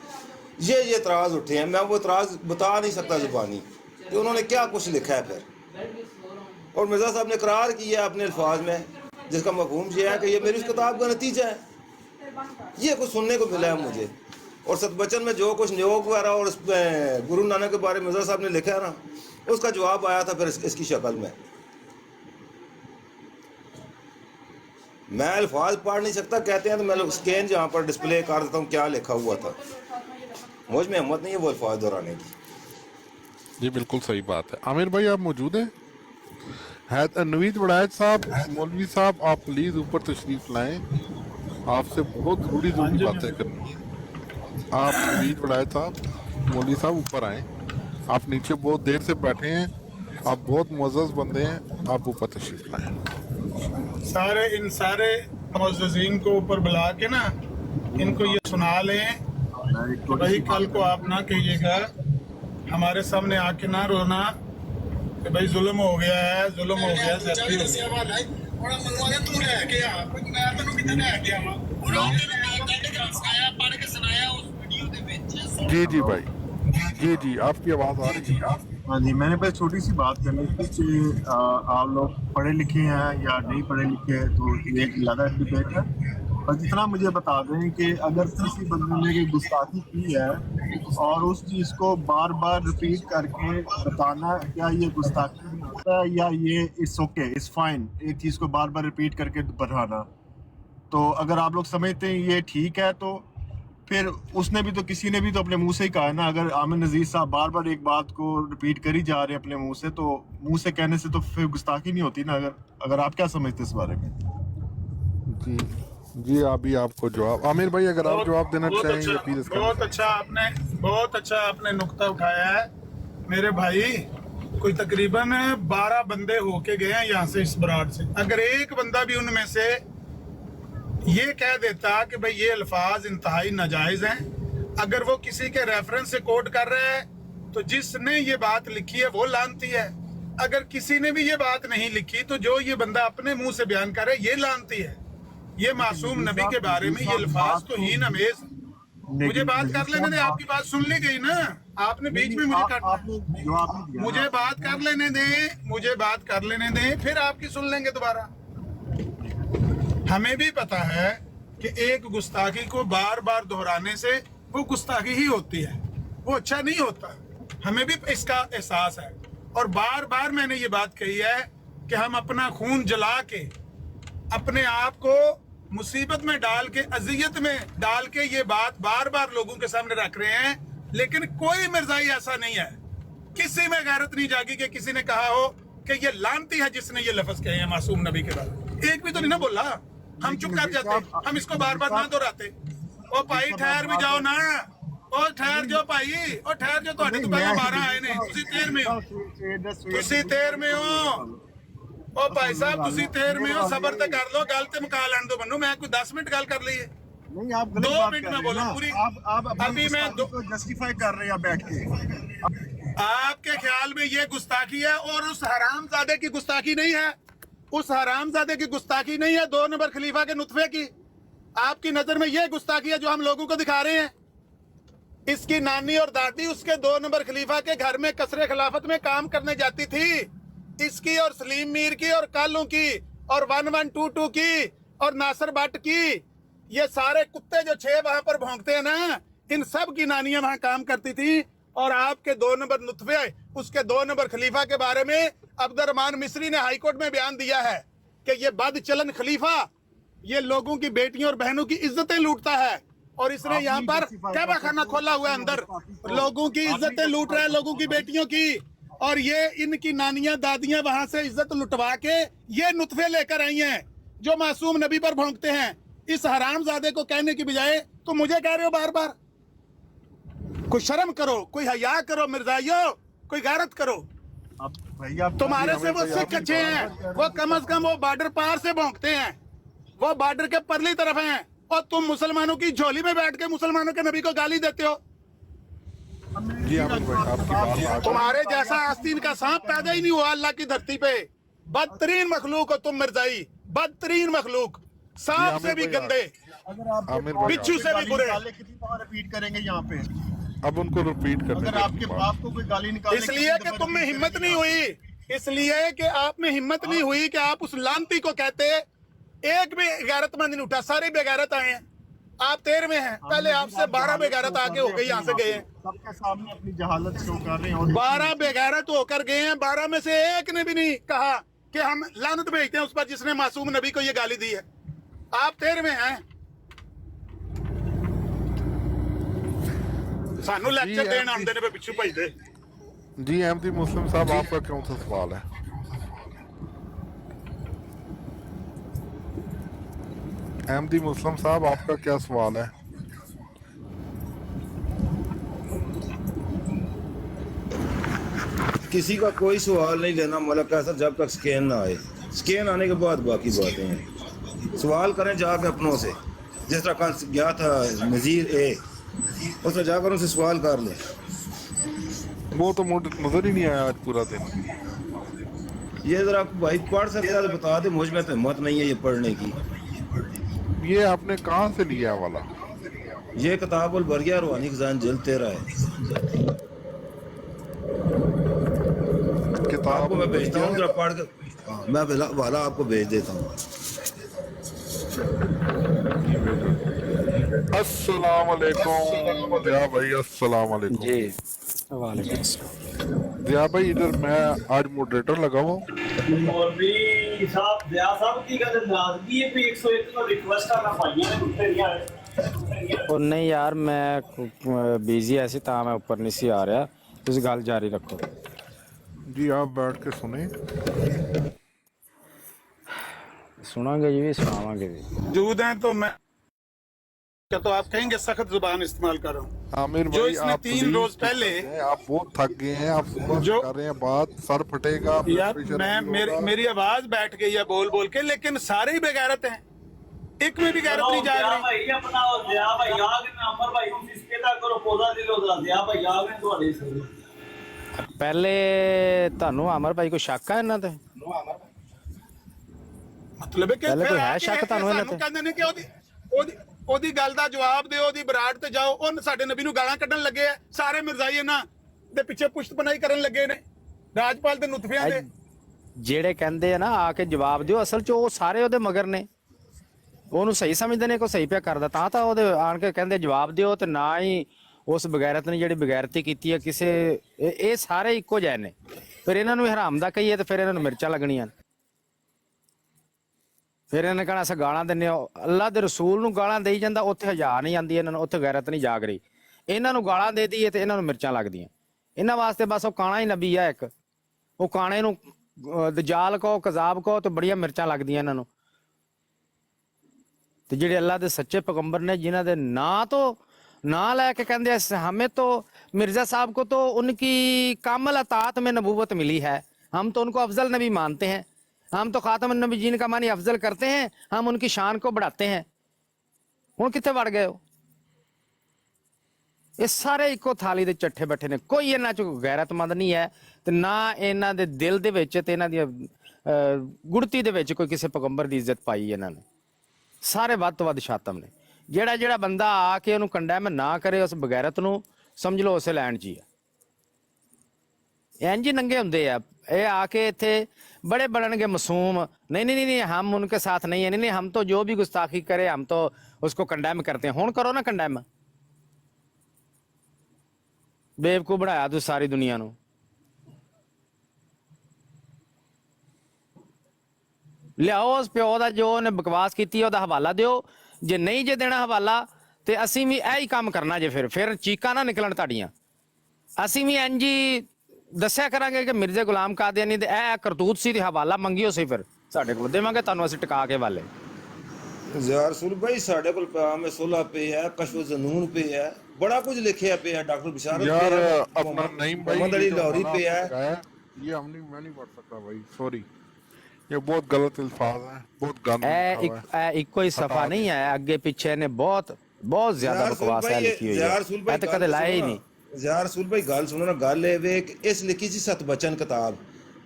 ये इतराज़ उठे हैं। मैं वो इतराज़ बता नहीं सकता ज़ुबानी कि उन्होंने क्या कुछ लिखा है फिर। और मिर्ज़ा साहब ने इकरार किया अपने अल्फाज में, जिसका मफ़हूम ये है कि ये मेरी उस किताब का नतीजा है। ये कुछ सुनने को मिला है मुझे। और सतबचन में जो कुछ न्योग वगैरह और उसमें गुरु नानक के बारे में मिर्ज़ा साहब ने लिखा है ना, उसका जवाब आया था फिर इसकी शक्ल में। मैं अल्फाज पढ़ नहीं सकता, कहते हैं तो मैं स्कैन जहाँ पर डिस्प्ले कर देता हूँ क्या लिखा हुआ था। मुझ में हिम्मत नहीं है वो अल्फाज दोहराने की। जी बिल्कुल सही बात है। आमिर भाई आप मौजूद हैं? नवीद वड़ायत साहब, मौलवी साहब, आप प्लीज़ ऊपर तशरीफ़ लाएं, आपसे बहुत ज़रूरी बातें करनी है। आप नवीद वड़ायत साहब, मौलवी साहब ऊपर आएँ। आप नीचे बहुत देर से बैठे हैं, आप बहुत मुअज़्ज़ज़ बंदे हैं, आप ऊपर तशरीफ़ लाएं। इन सारे मुअज़्ज़ज़ीन को ऊपर बुला के ना इनको ये सुना लें कि भाई कल को आप ना कहिएगा, हमारे सामने आके ना रोना कि भाई जुल्म हो गया है, जुल्म हो गया है। जी जी भाई, जी जी आपकी आवाज़ आ रही है। हाँ जी, मैंने बस छोटी सी बात करनी थी कि आप लोग पढ़े लिखे हैं या नहीं पढ़े लिखे हैं तो ये एक अलग डिबेट है। और जितना मुझे बता दें कि अगर किसी बंदे ने कोई गुस्ताखी की है और उस चीज़ को बार बार रिपीट करके बताना, क्या ये गुस्ताखी होता है या ये इट्स ओके, इट्स फाइन, एक चीज़ को बार बार रिपीट करके बढ़ाना। तो अगर आप लोग समझते हैं ये ठीक है, तो फिर उसने भी तो, किसी ने भी तो अपने मुंह से ही कहा है ना। अगर आमिर नज़ीर साहब बार बार एक बात को रिपीट करी जा रहे हैं अपने मुंह से, तो मुंह से कहने से तो फिर गुस्ताखी नहीं होती ना। अगर आप क्या समझते हैं इस बारे में? जी जी अभी आपको जवाब, आमिर भाई अगर आप जवाब देना चाहेंगे प्लीज इसका। बहुत अच्छा आपने नुक्ता उठाया है मेरे भाई। कोई तकरीबन 12 बंदे होके गए हैं यहाँ से इस बरात से। अगर एक बंदा भी उनमें से ये कह देता कि भाई ये अल्फाज इंतहाई नाजायज हैं, अगर वो किसी के रेफरेंस से कोट कर रहा है तो जिसने ये बात लिखी है वो लानती है। अगर किसी ने भी ये बात नहीं लिखी तो जो ये बंदा अपने मुंह से बयान करे ये लानती है। ये मासूम नबी के बारे में ये अल्फाज तो हीन अमेज। मुझे बात कर लेने दे, आपकी बात सुन ली गई ना, आपने बीच में मुझे काटना। मुझे बात कर लेने दे, मुझे बात कर लेने दे, फिर आपकी सुन लेंगे दोबारा। हमें भी पता है कि एक गुस्ताखी को बार बार दोहराने से वो गुस्ताखी ही होती है, वो अच्छा नहीं होता। हमें भी इसका एहसास है और बार बार मैंने ये बात कही है कि हम अपना खून जला के अपने आप को मुसीबत में डाल के, अजियत में डाल के ये बात बार बार लोगों के सामने रख रहे हैं, लेकिन कोई मिर्जाई ऐसा नहीं है, किसी में गैरत नहीं जागी कि किसी ने कहा हो कि ये लानती है जिसने ये लफ्ज कहे हैं मासूम नबी के बारे। एक भी तो नहीं ना बोला, हम चुप कर जाते, हम इसको बार बार ना दोहराते। ओ भाई ठहर भी जाओ ना, ओ ठहर जो भाई, ओ ठहर जो, ਤੁਹਾਡੇ ਤੋਂ ਪਹਿਲਾਂ 12 ਆਏ ਨੇ, ਤੁਸੀਂ 13ਵੇਂ ਹੋ, ਤੁਸੀਂ 13ਵੇਂ ਹੋ। ओ भाई साहब ਤੁਸੀਂ 13ਵੇਂ ਹੋ, सबर ਤੇ कर लो, गल ਤੇ मुका ਲੈਣ दो ਮੈਨੂੰ। मैं कोई 10 मिनट गल कर ली है, नहीं आप गलत 2 बात मिनट कर में रहे बोलो हैं पूरी। ना। आप अभी मैं जस्टिफाई कर रहे हैं बैठ के। आपके ख्याल में ये गुस्ताखी है और उस हरामजादे की गुस्ताखी नहीं है, उस हरामजादे की गुस्ताखी नहीं है 2 नंबर खलीफा के नुतफे की। आपकी नजर में ये गुस्ताखी है जो हम लोगों को दिखा रहे हैं। इसकी नानी और दादी उसके 2 नंबर खलीफा के घर में कसरे खिलाफत में काम करने जाती थी। इसकी और सलीम मीर की और कालू की और 1122 की और नासिर भट्ट की, ये सारे कुत्ते जो 6 वहां पर भौंकते हैं ना, इन सब की नानियां वहां काम करती थी। और आपके 2 नंबर नुतफे, उसके 2 नंबर खलीफा के बारे में अब्दुर्रहमान मिस्री ने हाईकोर्ट में बयान दिया है कि ये बदचलन खलीफा ये लोगों की बेटियों और बहनों की इज्जतें लूटता है। और इसने यहाँ पर कहवा खाना खोला हुआ है, अंदर लोगों की इज्जतें लूट रहा है, लोगों की बेटियों की। और ये इनकी नानियां दादियां वहां से इज्जत लुटवा के ये नुतफे लेकर आई हैं जो मासूम नबी पर भौंकते हैं। इस हरामजादे को कहने की बजाय तुम मुझे कह रहे हो बार बार। कोई शर्म करो, कोई हया करो मिर्जाइयो, कोई गैरत करो। तुम्हारे से वो सिख अच्छे हैं, वो कम से कम वो बॉर्डर पार से भौंकते हैं, वो बॉर्डर के परली तरफ हैं, और तुम मुसलमानों की झोली में बैठ के मुसलमानों के नबी को गाली देते हो। जी आमिर भाई आपकी बात तुम्हारे जैसा आस्तीन का सांप पैदा ही नहीं हुआ अल्लाह की धरती पे। बदतरीन मखलूक हो तुम मिर्जाई, बदतरीन मखलूक, सांप से भी गंदे, बिच्छू से भी बुरे। कितनी बार रिपीट करेंगे यहाँ पे? अब उनको रिपीट करने अगर आपके बाप को कोई गाली निकाले, इसलिए कि तुम में हिम्मत नहीं हुई, इसलिए कि आप में हिम्मत नहीं हुई कि आप उस लानती को कहते। एक भी गैरतमंद नहीं उठा, सारे बेगैरत आए हैं। आप 13वीं हैं, पहले आपसे 12 बेगैरत आके हो गए, यहाँ से गए हैं। सबके सामने अपनी जहालत शो कर रहे हैं। 12 बेगैरत होकर गए हैं, 12 में से एक ने भी नहीं कहा कि हम लानत भेजते हैं उस पर जिसने मासूम नबी को ये गाली दी है। आप 13वीं हैं, सानू लेक्चर देना आंदे ने पिछू भजदे। जी अहमदी मुस्लिम साहब आपका कौन सा सवाल है? अहमदी मुस्लिम साहब आपका क्या सवाल है? किसी का कोई सवाल नहीं लेना मौलाना कैसर जब तक स्कैन ना आए। स्कैन आने के बाद बाकी बातें हैं। सवाल करें जाके अपनों से, जिस तरह कल गया था नज़ीर ए, उसने जाकर उनसे सवाल कर ले। वो तो मुझे नजर ही नहीं आया आज पूरा दिन। ये जरा भाई पढ़ सकता तो बता दे, मुझ में तो हिम्मत नहीं है ये पढ़ने की। ये आपने कहाँ से लिया वाला? ये किताबुल बरिया रूहानी खजान जल्द 13 है। किताब मैं भेजता हूँ, जरा पढ़ के मैं वाला आपको भेज देता हूँ। अस्सलाम वालेकुम दिया भाई, अस्सलाम वालेकुम जी। वालेकुम दिया भाई, इधर मैं आज मॉडरेटर लगा हुआ हूँ। मौलवी साहब दिया साहब की गल नाराजगी है कि 101 को रिक्वेस्ट करना पाइए उत्ते नहीं आ रहे। और नहीं यार मैं बिजी ऐसी था, मैं ऊपर नहीं सी आ रहा, तुम गल जारी रखो। जी आप बैठ के सुने। ਸੁਣਾਂਗੇ ਜੀ ਵੀ ਸੁਣਾਵਾਂਗੇ ਵੀ। मौजूद हैं तो मैं क्या तो आप कहेंगे सख्त जुबान इस्तेमाल कर रहा हूँ। आमिर जो भाई इसने आप 3 please रोज पहले चुप हैं, आप बहुत थक गए हैं, आप सुबह जो- से कर रहे हैं बात, सर फटेगा, blood यार pressure मैं नहीं होगा। मेरी आवाज बैठ गई है बोल बोल के, लेकिन सारे ही बेगैरत हैं, एक में भी गैरत नहीं जाग रही। भाई अपना दिया भाई आग ने अमर भाई ਨੂੰ ਸਿਸਕੇ ਕਰੋ ਪੌਦਾ ਦਿਲੋਂ ਦਾ ਦਿਆ ਭਾਈ ਆਗ ਨੇ ਤੁਹਾਡੇ ਸਿਰ ਪਹਿਲੇ ਤੁਹਾਨੂੰ ਅਮਰ ਭਾਈ ਕੋਈ ਸ਼ੱਕ ਹੈ ਇਹਨਾਂ ਤੇ? ਮਤਲਬ ਹੈ ਕਿ ਪਹਿਲੇ ਫਿਰ ਕੋਈ ਹੈ ਆ ਕੇ ਸ਼ੱਕ ਤੁਹਾਨੂੰ ਇਹਨਾਂ ਸਾਨੂੰ ਤੇ? ਕਹਿੰਦੇ ਨੇ ਕਿ ਉਹਦੀ ਗੱਲ ਦਾ ਜਵਾਬ ਦਿਓ, ਉਹਦੀ ਬਰਾੜ ਤੇ ਜਾਓ। ਉਹ ਸਾਡੇ ਨਬੀ ਨੂੰ ਗਾਲਾਂ ਕੱਢਣ ਲੱਗੇ ਆ, ਸਾਰੇ ਮਿਰਜ਼ਾਈ ਇਹਨਾਂ ਦੇ ਪਿੱਛੇ ਪੁਸ਼ਤਪਨਾਹੀ ਕਰਨ ਲੱਗੇ ਨੇ, ਰਾਜਪਾਲ ਦੇ ਨੁਤਫਿਆਂ ਦੇ। ਜਿਹੜੇ ਕਹਿੰਦੇ ਆ ਨਾ ਆ ਕੇ ਜਵਾਬ ਦਿਓ, ਅਸਲ 'ਚ ਉਹ ਸਾਰੇ ਉਹਦੇ ਮਗਰ ਨੇ, ਉਹਨੂੰ ਸਹੀ ਸਮਝਦੇ ਨੇ, ਕੋਈ ਸਹੀ ਪਿਆ ਕਰਦਾ ਤਾਂ ਉਹਦੇ ਆਣ ਕੇ ਕਹਿੰਦੇ ਜਵਾਬ ਦਿਓ। ਤੇ ਨਾ ਹੀ ਉਸ ਬਗੈਰਤ ਨੇ ਜਿਹੜੀ ਬਗੈਰਤੀ ਕੀਤੀ ਹੈ ਕਿਸੇ, ਇਹ ਸਾਰੇ ਇੱਕੋ ਜਿਹੇ ਨੇ। ਫਿਰ ਇਹਨਾਂ ਨੂੰ ਹਰਾਮ ਦਾ ਕਹੀਏ ਤੇ ਫਿਰ ਇਹਨਾਂ ਨੂੰ ਮਿਰਚਾਂ ਲੱਗਣੀਆਂ, ਫਿਰ ਇਹਨਾਂ ਨੇ ਕਹਿਣਾ ਅਸੀਂ ਗਾਲਾਂ ਦਿੰਦੇ ਹਾਂ। ਅੱਲਾ ਦੇ ਰਸੂਲ ਨੂੰ ਗਾਲਾਂ ਦੇਈ ਜਾਂਦਾ, ਉੱਥੇ ਹਜਾ ਨਹੀਂ ਆਉਂਦੀ ਇਹਨਾਂ ਨੂੰ, ਉੱਥੇ ਗੈਰਤ ਨਹੀਂ ਜਾਗ ਰਹੀ। ਇਹਨਾਂ ਨੂੰ ਗਾਲਾਂ ਦੇ ਦਈਏ ਤੇ ਇਹਨਾਂ ਨੂੰ ਮਿਰਚਾਂ ਲੱਗਦੀਆਂ। ਇਹਨਾਂ ਵਾਸਤੇ ਬਸ ਉਹ ਕਾਣਾ ਹੀ ਨਬੀ ਆ ਇੱਕ, ਉਹ ਕਾਣੇ ਨੂੰ ਦਜਾਲ ਕਹੋ, ਕਜ਼ਾਬ ਕਹੋ, ਤੇ ਬੜੀਆਂ ਮਿਰਚਾਂ ਲੱਗਦੀਆਂ ਇਹਨਾਂ ਨੂੰ। ਤੇ ਜਿਹੜੇ ਅੱਲਾ ਦੇ ਸੱਚੇ ਪੈਗੰਬਰ ਨੇ, जिन्हों ਦੇ ਨਾਂ ਤੋਂ ਨਾਂ ਲੈ ਕੇ ਕਹਿੰਦੇ हमें तो मिर्जा साहब को तो उनकी कामल अतात में नबूवत मिली है, हम तो उनको अफजल नबी मानते हैं, हम तो खातम नबीयीन का मानी अफजल करते हैं, हम उनकी शान को बढ़ाते हैं। हुण कित्थे वड़ गए हो? ये सारे इक्को थाली दे चट्ठे बैठे ने, कोई इन्हां च गैरतमंद नहीं है ते ना इन्हां दे दिल दे विच ते इन्हां दी गुड़ती दे विच कोई किसी पैगंबर दी इज्जत पाई इन्हां ने। ਸਾਰੇ ਵੱਧ ਤੋਂ ਵੱਧ ਸ਼ਾਤਮ ਨੇ। ਜਿਹੜਾ ਬੰਦਾ ਆ ਕੇ ਉਹਨੂੰ ਕੰਡੈਮ ਨਾ ਕਰੇ, ਉਸ ਬਗੈਰਤ ਨੂੰ ਸਮਝ ਲਓ ਉਸੇ ਲੈਣ 'ਚ ਹੀ ਆ। ਇੰਜ ਹੀ ਨੰਗੇ ਹੁੰਦੇ ਆ ਇਹ, ਆ ਕੇ ਇੱਥੇ बड़े बननगे मासूम। नहीं नहीं नहीं, हम उनके साथ नहीं है, नहीं नहीं, हम तो जो भी गुस्ताखी करे हम तो उसको कंडेम करते हैं। हुण करो ना कंडेम, बेवकूफ बनाया तू सारी दुनिया नू। लियाओ उस प्यो का जो उन्हें बकवास की ਉਹਦਾ हवाला दिओ, जे नहीं जे देना हवाला ਤੇ ਅਸੀਂ ਵੀ ਇਹੀ ਕੰਮ ਕਰਨਾ ਜੇ। ਫਿਰ ਚੀਕਾਂ ਨਾ ਨਿਕਲਣ ਤੁਹਾਡੀਆਂ। ਅਸੀਂ ਵੀ ਇੰਜ ਹੀ ਦੱਸਿਆ ਕਰਾਂਗੇ ਕਿ ਮਿਰਜ਼ੇ ਗੁਲਾਮ ਕਾਦੀਆਨੀ ਦੇ ਇਹ ਕਰਤੂਤ ਸੀ ਤੇ ਹਵਾਲਾ ਮੰਗਿਓ ਸੀ, ਫਿਰ ਸਾਡੇ ਕੋਲ ਦੇਵਾਂਗੇ ਤੁਹਾਨੂੰ ਅਸੀਂ ਟਿਕਾ ਕੇ ਵਾਲੇ। ਯਾਰ ਰਸੂਲ ਭਾਈ ਸਾਡੇ ਕੋਲ ਪਿਆਮ ਸੁਲ੍ਹਾ ਪਈ ਹੈ, ਕਸ਼ਫ ਜ਼ਨੂਨ ਪਈ ਹੈ, ਬੜਾ ਕੁਝ ਲਿਖਿਆ ਪਿਆ, ਡਾਕਟਰ ਬਿਸ਼ਾਰਤ यार अपना नईम भाई मोहम्मद अली लाहौरी पे है। ये मैं नहीं पढ़ सकता भाई, सॉरी, ये बहुत गलत अल्फाज हैं, बहुत गंद लिखा हुआ है। ਇੱਕੋ ਹੀ ਸਫਾ ਨਹੀਂ ਹੈ, ਅੱਗੇ ਪਿੱਛੇ ਨੇ ਬਹੁਤ ਜ਼ਿਆਦਾ ਬਕਵਾਸ ਹੈ ਲਿਖੀ ਹੋਈ ਹੈ। ਇਹ ਤਾਂ ਕਦੇ ਲਾਇਆ ਹੀ ਨਹੀਂ। ਯਾਰ ਰਸੂਲ ਭਾਈ ਗੱਲ ਸੁਣੋ ਨਾ, ਗੱਲ ਇਹ ਵੇ ਕਿ ਇਸ ਲਿਖੀ ਸੀ ਸਤ ਬਚਨ ਕਿਤਾਬ,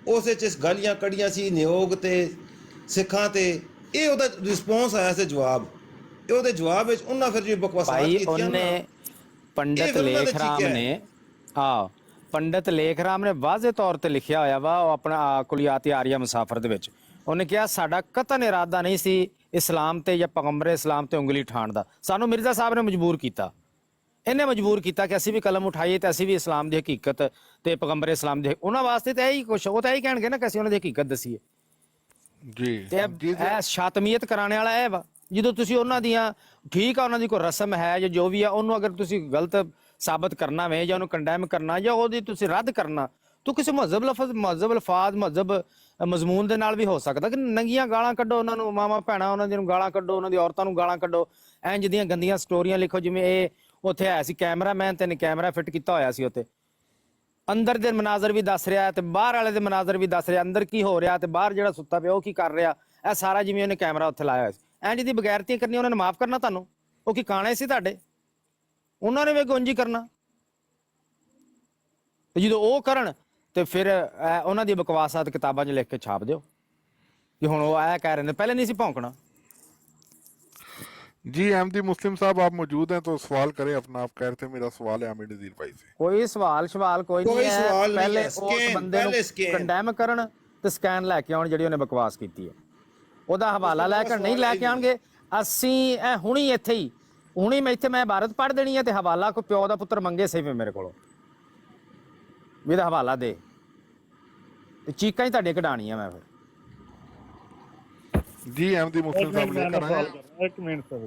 ਉਸ ਵਿੱਚ ਇਸ ਗਾਲੀਆਂ ਕੱਢੀਆਂ ਸੀ ਨਿਯੋਗ ਤੇ ਸਿੱਖਾਂ ਤੇ। ਇਹ ਉਹਦਾ ਰਿਸਪੌਂਸ ਆਇਆ ਸੀ ਜਵਾਬ, ਇਹ ਉਹਦੇ ਜਵਾਬ ਵਿੱਚ ਉਹਨਾਂ ਫਿਰ ਜੀ ਬਕਵਾਸਾਤ ਕੀਤੀਆਂ ਨਾ। ਉਹਨੇ ਪੰਡਤ ਲੇਖਰਾਮ ਨੇ ਪੰਡਤ ਲੇਖਰਾਮ ਨੇ ਵਾਜ਼ੇ ਤੌਰ ਤੇ ਲਿਖਿਆ ਹੋਇਆ ਵਾ, ਉਹ ਆਪਣਾ ਕੁਲੀਆਤ ਆਰੀਆ ਮੁਸਾਫਰ ਦੇ ਵਿੱਚ ਉਹਨੇ ਕਿਹਾ ਸਾਡਾ ਕਤਨ ਇਰਾਦਾ ਨਹੀਂ ਸੀ ਇਸਲਾਮ ਤੇ ਜਾਂ ਪੈਗੰਬਰ ਇਸਲਾਮ ਤੇ ਉਂਗਲੀ ਠਾਣ ਦਾ, ਸਾਨੂੰ ਮਿਰਜ਼ਾ ਸਾਹਿਬ ਨੇ ਮਜਬੂਰ ਕੀਤਾ। ਇਹਨੇ ਮਜਬੂਰ ਕੀਤਾ ਕਿ ਅਸੀਂ ਵੀ ਕਲਮ ਉਠਾਈਏ ਤੇ ਅਸੀਂ ਵੀ ਇਸਲਾਮ ਦੀ ਹਕੀਕਤ ਤੇ ਪੈਗੰਬਰ ਇਸਲਾਮ ਦੇ, ਉਹਨਾਂ ਵਾਸਤੇ ਤਾਂ ਇਹੀ ਕੁਛ, ਉਹ ਤਾਂ ਇਹੀ ਕਹਿਣਗੇ ਨਾ ਕਿ ਅਸੀਂ ਉਹਨਾਂ ਦੀ ਹਕੀਕਤ ਦਸੀਏ ਜੀ। ਤੇ ਇਹ ਸ਼ਾਤਮੀਅਤ ਕਰਾਣੇ ਵਾਲਾ ਇਹ ਵਾ, ਜਦੋਂ ਤੁਸੀਂ ਉਹਨਾਂ ਦੀਆਂ ਠੀਕ ਆ, ਉਹਨਾਂ ਦੀ ਕੋਈ ਰਸਮ ਹੈ ਜਾਂ ਜੋ ਵੀ ਆ, ਉਹਨੂੰ ਅਗਰ ਤੁਸੀਂ ਗਲਤ ਸਾਬਤ ਕਰਨਾ ਵੇ ਜਾਂ ਉਹਨੂੰ ਕੰਡੈਮ ਕਰਨਾ ਜਾਂ ਉਹਦੀ ਤੁਸੀਂ ਰੱਦ ਕਰਨਾ, ਤੂੰ ਕਿਸੇ ਮਹਜ਼ਬ ਲਫ਼ਜ਼ ਮਹਜ਼ਬ ਅਲਫਾਜ਼ ਮਹਜ਼ਬ ਮਜ਼ਮੂਨ ਦੇ ਨਾਲ ਵੀ ਹੋ ਸਕਦਾ ਕਿ ਨੰਗੀਆਂ ਗਾਲਾਂ ਕੱਢੋ, ਉਹਨਾਂ ਨੂੰ ਮਾਵਾਂ ਭੈਣਾਂ ਉਹਨਾਂ ਦੀਆਂ ਗਾਲਾਂ ਕੱਢੋ, ਉਹਨਾਂ ਦੀ ਔਰਤਾਂ ਨੂੰ ਗਾਲਾਂ ਕੱਢੋ, ਇੰਜ ਦੀਆਂ ਗੰਦੀਆਂ ਸਟੋਰੀਆਂ ਲਿਖੋ। ਜਿਵੇਂ ਇਹ ਉੱਥੇ ਆਇਆ ਸੀ ਕੈਮਰਾਮੈਨ ਤੇ ਨੇ ਕੈਮਰਾ ਫਿੱਟ ਕੀਤਾ ਹੋਇਆ ਸੀ, ਉੱਥੇ ਅੰਦਰ ਦੇ ਮਨਾਜ਼ਰ ਵੀ ਦੱਸ ਰਿਹਾ ਤੇ ਬਾਹਰ ਵਾਲੇ ਦੇ ਮਨਾਜ਼ਰ ਵੀ ਦੱਸ ਰਿਹਾ, ਅੰਦਰ ਕੀ ਹੋ ਰਿਹਾ ਤੇ ਬਾਹਰ ਜਿਹੜਾ ਸੁੱਤਾ ਪਿਆ ਉਹ ਕੀ ਕਰ ਰਿਹਾ, ਇਹ ਸਾਰਾ ਜਿਵੇਂ ਉਹਨੇ ਕੈਮਰਾ ਉੱਥੇ ਲਾਇਆ ਹੋਇਆ ਸੀ। ਇੰਜ ਦੀ ਬਗੈਰਤੀ ਕਰਨੀ, ਉਹਨਾਂ ਨੇ ਮਾਫ ਕਰਨਾ ਤੁਹਾਨੂੰ? ਉਹ ਕੀ ਕਾਣੇ ਸੀ ਤੁਹਾਡੇ? ਉਹਨਾਂ ਨੇ ਵੀ ਗੁੰਜੀ ਕਰਨਾ। ਤੇ ਜਦੋਂ ਉਹ ਕਰਨ ਤੇ ਫਿਰ ਉਹਨਾਂ ਦੀ ਬਕਵਾਸਾਤ ਕਿਤਾਬਾਂ 'ਚ ਲਿਖ ਕੇ ਛਾਪ ਦਿਓ ਕਿ ਹੁਣ ਉਹ ਇਹ ਕਹਿ ਰਹੇ ਨੇ, ਪਹਿਲੇ नहीं सी भौंकना। जी अहमदी मुस्लिम साहब आप मौजूद हैं तो सवाल करें अपना। आप कह रहे थे मेरा सवाल है आमिर नज़ीर भाई से। कोई सवाल कोई नहीं है, पहले उस बंदे ਨੂੰ ਕੰਡੈਮ ਕਰਨ ਤੇ ਸਕੈਨ ਲੈ ਕੇ ਆਉਣ ਜਿਹੜੀ ਉਹਨੇ ਬਕਵਾਸ ਕੀਤੀ ਹੈ, ਉਹਦਾ ਹਵਾਲਾ ਲੈ ਕੇ ਨਹੀਂ ਲੈ ਕੇ ਆਣਗੇ। ਅਸੀਂ ਇਹ ਹੁਣੀ ਇੱਥੇ ਹੀ ਹੁਣੀ ਮੈਂ ਇਬਾਰਤ ਪੜ੍ਹ ਦੇਣੀ ਹੈ ਤੇ ਹਵਾਲਾ ਕੋਈ ਪਿਓ ਦਾ ਪੁੱਤਰ ਮੰਗੇ ਸਹੀ ਮੇਰੇ ਕੋਲੋਂ ਵੀ ਇਹਦਾ ਹਵਾਲਾ ਦੇ, ਤੇ ਚੀਕਾਂ ਹੀ ਤੁਹਾਡੇ ਕਢਾਣੀਆਂ ਮੈਂ ਫਿਰ। जी अहमदी मुस्लिम साहब लेकर आए। एक मिनट सर,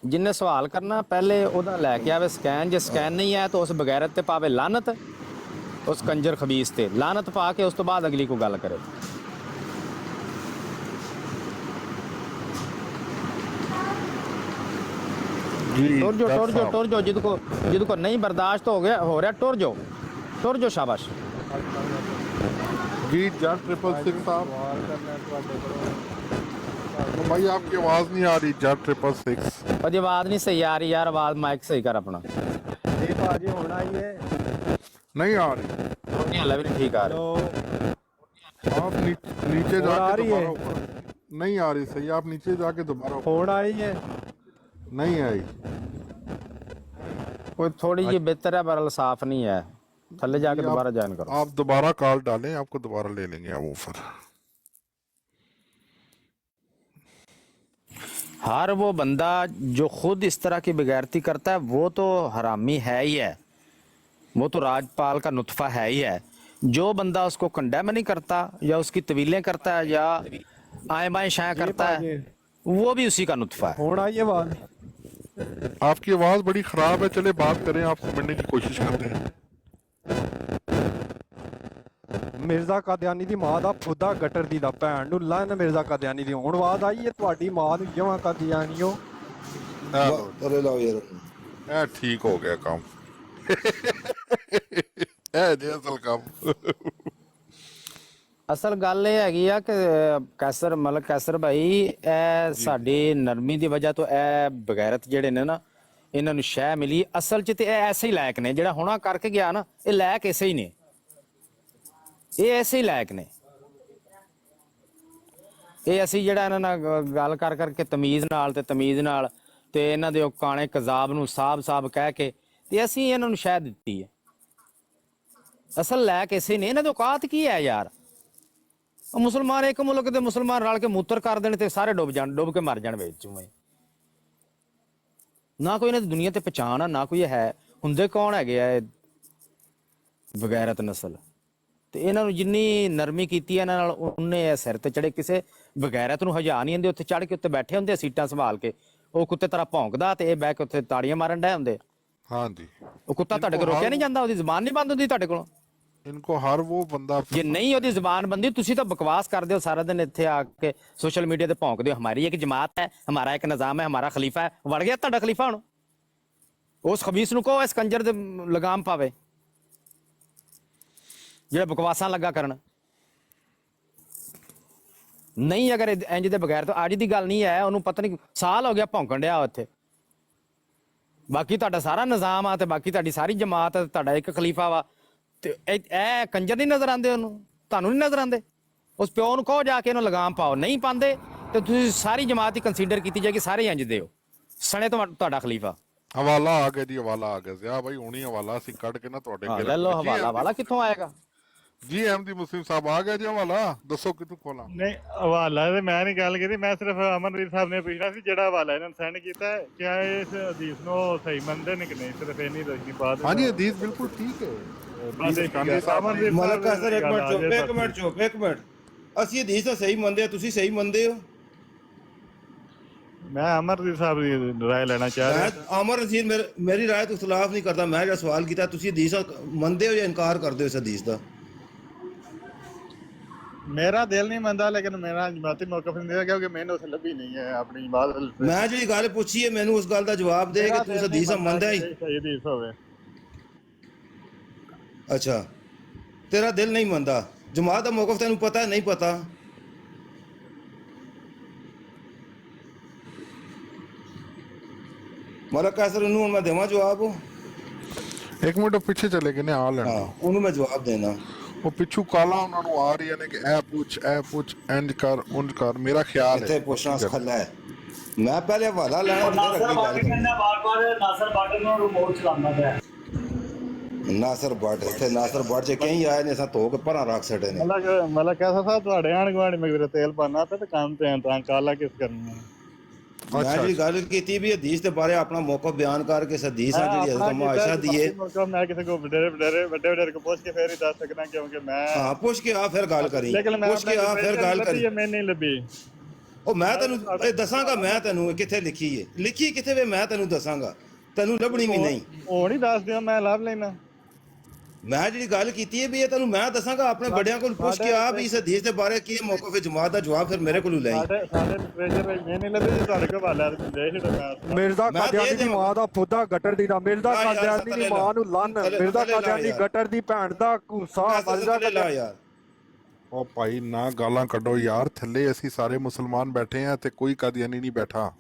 जिन्हें सवाल करना पहले ਉਹਦਾ ਲੈ ਕੇ ਆਵੇ ਸਕੈਨ, ਜੇ ਸਕੈਨ ਨਹੀਂ ਹੈ ਤਾਂ ਉਸ ਬਗੈਰਤ ਤੇ ਪਾਵੇ ਲਾਨਤ ਉਸ ਕੰਜਰ ਖਬੀਸ ਤੇ ਲਾਨਤ ਪਾ ਕੇ ਉਸ ਤੋਂ ਬਾਅਦ ਅਗਲੀ ਕੋਈ ਗੱਲ ਕਰੇ। ਟੁਰ ਜਾਓ ਜਿਹਦੇ ਕੋ ਨਹੀਂ ਬਰਦਾਸ਼ਤ ਹੋ ਰਿਹਾ ਟੁਰ ਜਾਓ ਸ਼ਾਬਾਸ਼। जी जट 666 साहब भाई आपकी आवाज नहीं आ रही। जट 666 ਉਹਦੀ ਆਵਾਜ਼ ਨਹੀਂ ਸਹੀ ਆ ਰਹੀ ਯਾਰ, ਆਵਾਜ਼ ਮਾਈਕ ਸਹੀ ਕਰ ਆਪਣਾ। ये बाजी होना ही है। नहीं आ रही, नहीं हल्ला भी नहीं ठीक आ रही। आप नीचे जाके दोबारा ऊपर। नहीं आ रही सही, आप नीचे जाके दोबारा फोन आई है, नहीं आई। कोई थोड़ी जी बेहतर है पर साफ नहीं है, थल्ले जाके दोबारा ज्वाइन करो। आप दोबारा कॉल डालें, आपको दोबारा ले लेंगे आप ऑफर। हर वो बंदा जो खुद इस तरह की बेगैरती करता है वो तो हरामी है ही है, वो तो राजपाल का नुत्फा है ही है। जो बंदा उसको कंडेम नहीं करता या उसकी तवीलें करता है या आए बाएं शाया करता है वो भी उसी का नुत्फा है। फोन आई आवाज, आपकी आवाज बड़ी खराब है, चले बात करें, आप समझने की कोशिश करते हैं। मिर्जा कादियानी दी मां दा फुदा गटर दी दा भैन नु लान मिर्जा कादियानी दी हुण आवाज आई है ਤੁਹਾਡੀ ਮਾਂ ਨੂੰ ਜਵਾਂ कादियानियो। अरे लाओ यार, ए ठीक हो गया काम। ए जी असल काम। ਅਸਲ ਗੱਲ ਇਹ ਹੈਗੀ ਆ ਕਿ ਕੈਸਰ ਮਲਕ ਕੈਸਰ ਭਾਈ ਇਹ ਸਾਡੀ ਨਰਮੀ ਦੀ ਵਜ੍ਹਾ ਤੋਂ ਇਹ ਬਗੈਰਤ ਜਿਹੜੇ ਨੇ ਨਾ ਇਹਨਾਂ ਨੂੰ ਸ਼ਹਿ ਮਿਲੀ। ਅਸਲ 'ਚ ਤੇ ਇਹ ਐਸੇ ਹੀ ਲਾਇਕ ਨੇ, ਜਿਹੜਾ ਹੁਣਾ ਕਰਕੇ ਗਿਆ ਨਾ ਇਹ ਲਾਇਕ ਐਸੇ ਹੀ ਨੇ, ਇਹ ਐਸੇ ਹੀ ਲਾਇਕ ਨੇ। ਇਹ ਅਸੀਂ ਜਿਹੜਾ ਇਹਨਾਂ ਨਾਲ ਗੱਲ ਕਰ ਕਰਕੇ ਤਮੀਜ਼ ਨਾਲ ਤੇ ਇਹਨਾਂ ਦੇ ਉਹ ਕਾਣੇ ਕਜ਼ਾਬ ਨੂੰ ਸਾਬ ਕਹਿ ਕੇ ਤੇ ਅਸੀਂ ਇਹਨਾਂ ਨੂੰ ਸ਼ਹਿ ਦਿੱਤੀ ਹੈ। ਅਸਲ ਲਾਇਕ ਐਸੇ ਨੇ, ਇਹਨਾਂ ਦੀ ਔਕਾਤ ਕੀ ਹੈ ਯਾਰ। ਉਹ ਮੁਸਲਮਾਨ ਇੱਕ ਮੁਲਕ ਦੇ ਮੁਸਲਮਾਨ ਰਲ ਕੇ ਮੂਤਰ ਕਰ ਦੇਣ ਤੇ ਸਾਰੇ ਡੁੱਬ ਕੇ ਮਰ ਜਾਣ ਵਿੱਚ ਉਵੇਂ। ਨਾ ਕੋਈ ਇਹਨਾਂ ਦੀ ਦੁਨੀਆ ਤੇ ਪਛਾਣ ਆ, ਨਾ ਕੋਈ ਹੈ। ਹੁੰਦੇ ਕੌਣ ਹੈਗੇ ਆ ਇਹ ਬਗੈਰਤ ਨਸਲ। ਤੇ ਇਹਨਾਂ ਨੂੰ ਜਿੰਨੀ ਨਰਮੀ ਕੀਤੀ ਇਹਨਾਂ ਨਾਲ ਉਹਨੇ ਸਿਰ ਤੇ ਚੜੇ। ਕਿਸੇ ਬਗੈਰਤ ਨੂੰ ਹਜਾ ਨਹੀਂ ਆਂਦੇ, ਉੱਥੇ ਚੜ ਕੇ ਉੱਤੇ ਬੈਠੇ ਹੁੰਦੇ ਸੀਟਾਂ ਸੰਭਾਲ ਕੇ, ਉਹ ਕੁੱਤੇ ਤਰ੍ਹਾਂ ਭੌਂਕਦਾ ਤੇ ਇਹ ਬਹਿ ਕੇ ਉੱਥੇ ਤਾੜੀਆਂ ਮਾਰਨ ਡਏ ਹੁੰਦੇ। ਹਾਂਜੀ, ਉਹ ਕੁੱਤਾ ਤੁਹਾਡੇ ਕੋਲ ਰੋਕਿਆ ਨਹੀਂ ਜਾਂਦਾ, ਉਹਦੀ ਜ਼ੁਬਾਨ ਨਹੀਂ ਬੰਦ ਹੁੰਦੀ ਤੁਹਾਡੇ ਕੋਲੋਂ। इनको हर वो बंदा ਜੇ ਨਹੀਂ ਉਹਦੀ ਜ਼ੁਬਾਨ ਬੰਦੀ, ਤੁਸੀਂ ਤਾਂ ਬਕਵਾਸ ਕਰਦੇ ਹੋ ਸਾਰਾ ਦਿਨ ਇੱਥੇ ਆ ਕੇ ਸੋਸ਼ਲ ਮੀਡੀਆ ਤੇ ਭੌਂਕਦੇ ਹੋ। ਹਮਾਰੀ ਇੱਕ ਜਮਾਤ ਹੈ, ਹਮਾਰਾ ਇੱਕ ਨਿਜ਼ਾਮ ਹੈ, ਹਮਾਰਾ ਖਲੀਫਾ ਹੈ। ਵੜ ਗਿਆ ਤੁਹਾਡਾ ਖਲੀਫਾ ਹੁਣ। ਉਸ ਖਬੀਸ ਨੂੰ ਕਹੋ ਇਸ ਕੰਜਰ ਦੇ ਲਗਾਮ ਪਾਵੇ ਜਿਹੜਾ ਬਕਵਾਸਾਂ ਲੱਗਾ ਕਰਨ। ਨਹੀਂ ਅਗਰ ਇੰਜ ਦੇ ਬਗੈਰ ਤਾਂ ਅੱਜ ਦੀ ਗੱਲ ਨਹੀਂ ਹੈ, ਉਹਨੂੰ ਪਤਾ ਨਹੀਂ ਸਾਲ ਹੋ ਗਿਆ ਭੌਂਕਣ ਡਿਆ ਉੱਥੇ। ਬਾਕੀ ਤੁਹਾਡਾ ਸਾਰਾ ਨਿਜ਼ਾਮ ਆ ਤੇ ਬਾਕੀ ਤੁਹਾਡੀ ਸਾਰੀ ਜਮਾਤ, ਤੁਹਾਡਾ ਇੱਕ ਖਲੀਫਾ ਵਾ ਤੇ ਇਹ ਕੰਜਰ ਨਹੀਂ ਨਜ਼ਰ ਆਉਂਦੇ ਉਹਨੂੰ, ਤੁਹਾਨੂੰ ਨਹੀਂ ਨਜ਼ਰ ਆਉਂਦੇ। ਉਸ ਪਿਓ ਨੂੰ ਕਹੋ ਜਾ ਕੇ ਇਹਨੂੰ ਲਗਾਮ ਪਾਓ। ਨਹੀਂ ਪਾਉਂਦੇ ਤੇ ਤੁਸੀਂ ਸਾਰੀ ਜਮਾਤ ਹੀ ਕੰਸੀਡਰ ਕੀਤੀ ਜਾਏਗੀ, ਸਾਰੇ ਇੰਜ ਦੇ ਹੋ ਸਣੇ ਤੁਹਾਡਾ ਖਲੀਫਾ। ਹਵਾਲਾ ਆ ਗਿਆ ਜੀ, ਹਵਾਲਾ ਆ ਗਿਆ ਜੀ। ਭਾਈ ਹੁਣੀ ਹਵਾਲਾ ਅਸੀਂ ਕੱਢ ਕੇ ਨਾ ਤੁਹਾਡੇ ਲੈ ਲਓ ਹਵਾਲਾ। ਹਵਾਲਾ ਕਿੱਥੋਂ ਆਏਗਾ ਜੀ? ਅਹਿਮਦੀ ਮੁਸਲਿਮ ਸਾਹਿਬ ਆ ਗਿਆ ਜੀ ਹਵਾਲਾ, ਦੱਸੋ ਕਿੱਥੋਂ ਖੋਲਾਂ? ਨਹੀਂ ਹਵਾਲਾ ਤੇ ਮੈਂ ਨਹੀਂ ਗੱਲ ਕੀਤੀ, ਮੈਂ ਸਿਰਫ ਅਮਨਦੀਪ ਸਾਹਿਬ ਨੇ ਪੁੱਛਣਾ ਸੀ ਜਿਹੜਾ ਹਵਾਲਾ ਇਹਨਾਂ ਨੇ ਸੈਂਡ ਕੀਤਾ ਹੈ ਕਿਆ ਇਸ ਹਦੀਸ ਨੂੰ ਸਹੀ ਮੰਨਦੇ ਨੇ ਕਿ ਨਹੀਂ। ਸਿਰਫ ਇੰਨੀ ਰੋਸ਼ਨੀ ਪਾ ਦੇ। ਹਾਂਜੀ ਹਦੀਸ ਬਿਲਕੁਲ ਠੀਕ ਹੈ। ਮਲਕ ਕਾਸਰ ਇੱਕ ਮਿੰਟ ਚੁੱਪ। ਅਸੀਂ ਹਦੀਸ ਤਾਂ ਸਹੀ ਮੰਨਦੇ ਆ, ਤੁਸੀਂ ਸਹੀ ਮੰਨਦੇ ਹੋ? ਮੈਂ ਅਮਰਦੀਪ ਸਾਹਿਬ ਦੀ ਰਾਏ ਲੈਣਾ ਚਾਹ ਰਿਹਾ। ਅਮਰ ਰਸੀਦ ਮੇਰੀ ਰਾਏ ਤੋਂ ਖਿਲਾਫ ਨਹੀਂ ਕਰਦਾ। ਮੈਂ ਜਿਹੜਾ ਸਵਾਲ ਕੀਤਾ, ਤੁਸੀਂ ਹਦੀਸ ਮੰਨਦੇ ਹੋ ਜਾਂ ਇਨਕਾਰ ਕਰਦੇ ਹੋ ਇਸ ਹਦੀਸ ਦਾ? ਮੇਰਾ ਦਿਲ ਨਹੀਂ ਮੰਨਦਾ, ਲੇਕਿਨ ਮੇਰਾ ਜਮਾਤੀ ਮੌਕਫ ਨਹੀਂ ਦੇਗਾ ਕਿਉਂਕਿ ਮੈਨੂੰ ਉਸ ਲੱਭੀ ਨਹੀਂ ਹੈ ਆਪਣੀ ਬਾਤ। ਮੈਂ ਜਿਹੜੀ ਗੱਲ ਪੁੱਛੀ ਹੈ ਮੈਨੂੰ ਉਸ ਗੱਲ ਦਾ ਜਵਾਬ ਦੇ ਕਿ ਤੂੰ ਇਸ ਹਦੀਸ ਮੰਨਦਾ ਹੀ। ਸਹੀ ਹਦੀਸ ਹੋਵੇ। ਅੱਛਾ, ਤੇਰਾ ਦਿਲ ਨਹੀਂ ਮੰਨਦਾ। ਜਮਾਤ ਦਾ ਮੌਕਫ ਤੈਨੂੰ ਪਤਾ ਨਹੀਂ ਪਤਾ? ਮਲਕ ਕਾਸਰ ਨੂੰ ਹੁਣ ਮੈਂ ਦੇਵਾਂ ਜਵਾਬ? ਇੱਕ ਮਿੰਟ ਪਿੱਛੇ ਚਲੇ ਗਏ ਨੇ, ਆ ਲੈਣਾ। ਹਾਂ, ਉਹਨੂੰ ਮੈਂ ਜਵਾਬ ਦੇਣਾ। ਉਹ ਪਿੱਛੂ ਕਾਲਾ ਉਹਨਾਂ ਨੂੰ ਆ ਰਹੀਆਂ ਨੇ ਕਿ ਇਹ ਪੁੱਛ ਇੰਜ ਕਰ ਉਂਝ ਕਰ। ਮੇਰਾ ਖਿਆਲ ਹੈ ਇੱਥੇ ਪੁੱਛਣਾ ਸਖਲਾ ਹੈ। ਮੈਂ ਪਹਿਲੇ ਹਵਾਲਾ ਲੈਣਾ ਨਾਸਰ ਬਾਟ ਕਹਿੰਦਾ ਬਾਰ-ਬਾਰ ਨਾਸਰ ਬਾਟ ਨੂੰ ਰਿਮੋਟ ਚਲਾਉਂਦਾ ਪਿਆ। ਨਾਸਰ ਬਾਟ ਇੱਥੇ ਨਾਸਰ ਬਾਟ ਚ ਕਈ ਆਏ ਨੇ, ਅਸਾਂ ਧੋ ਕੇ ਪਰਾਂ ਰੱਖ ਛੱਡੇ ਨੇ। ਮਤਲਬ ਕੈਸਾ ਸਾਹਿਬ ਤੁਹਾਡੇ ਆਣ ਗੁਆਂਢ ਮੇਰੇ ਤੇਲ ਪਾਣਾ ਤੇ ਕੰਮ ਤੇ ਤਾਂ ਕਾਲਾ ਕਿਸ ਕਰਨਾ। ਮੈਂ ਜਿਹੜੀ ਗੱਲ ਕੀਤੀ ਵੀ ਹਦੀਸ ਦੇ ਬਾਰੇ ਆਪਣਾ ਮੌਕਫ ਬਿਆਨ ਕਰਕੇ ਹਦੀਸ ਆ ਜਿਹੜੀ ਹਜ਼ਰਤ ਆਇਸ਼ਾ ਦੀ ਹੈ। ਮੈਂ ਕਿਸੇ ਕੋ ਵੱਡੇ ਕੋ ਪੁੱਛ ਕੇ ਫੇਰ ਹੀ ਦੱਸ ਸਕਦਾ ਕਿਉਂਕਿ ਮੈਂ ਹਾਂ ਪੁੱਛ ਕੇ ਆ ਫਿਰ ਗੱਲ ਕਰੀ। ਪੁੱਛ ਕੇ ਆ ਫਿਰ ਗੱਲ ਕਰੀ। ਮੈਂ ਨਹੀਂ ਲੱਭੀ। ਉਹ ਮੈਂ ਤੈਨੂੰ ਇਹ ਦੱਸਾਂਗਾ, ਮੈਂ ਤੈਨੂੰ ਕਿੱਥੇ ਲਿਖੀ ਹੈ, ਲਿਖੀ ਕਿੱਥੇ ਵੇ ਮੈਂ ਤੈਨੂੰ ਦੱਸਾਂਗਾ। ਤੈਨੂੰ ਲੱਭਣੀ ਵੀ ਨਹੀਂ। ਉਹ ਨਹੀਂ ਦੱਸ ਦਿਓ, ਮੈਂ ਲੱਭ ਲੈਣਾ। ਮੈਂ ਜਿਹੜੀ ਗੱਲ ਕੀਤੀ ਹੈ ਵੀ ਇਹ ਤੁਹਾਨੂੰ ਮੈਂ ਦੱਸਾਂਗਾ ਆਪਣੇ ਵੱਡਿਆਂ ਕੋਲ ਪੁੱਛ ਕੇ ਆ ਵੀ ਇਸ ਹਦੀਸ ਦੇ ਬਾਰੇ ਕੀ ਮੌਕਫ ਹੈ ਜਮਾਤ ਦਾ ਜਵਾਬ ਫਿਰ ਮੇਰੇ ਕੋਲੋਂ ਲੈ ਸਾਡੇ ਟ੍ਰੇਜਰ ਇਹ ਨਹੀਂ ਲੱਭੇ ਜੀ ਤੁਹਾਡੇ ਕੋਲ ਵਾਲਾ ਦੇ ਛੱਡਣਾ ਮਿਰਜ਼ਾ ਕਾਦੀਆਨੀ ਦੀ ਮਾਂ ਦਾ ਫੁੱਦਾ ਗਟਰ ਦੀ ਨਾ ਮਿਰਜ਼ਾ ਕਾਦੀਆਨੀ ਦੀ ਮਾਂ ਨੂੰ ਲੰਨ ਮਿਰਜ਼ਾ ਕਾਦੀਆਨੀ ਗਟਰ ਦੀ ਭੈਣ ਦਾ ਘੂਸਾ ਮਿਰਜ਼ਾ ਯਾਰ ਉਹ ਭਾਈ ਨਾ ਗਾਲਾਂ ਕੱਢੋ ਯਾਰ, ਥੱਲੇ ਅਸੀਂ ਸਾਰੇ ਮੁਸਲਮਾਨ ਬੈਠੇ ਆ ਤੇ ਕੋਈ ਕਾਦੀਆਨੀ ਨਹੀਂ ਬੈਠਾ।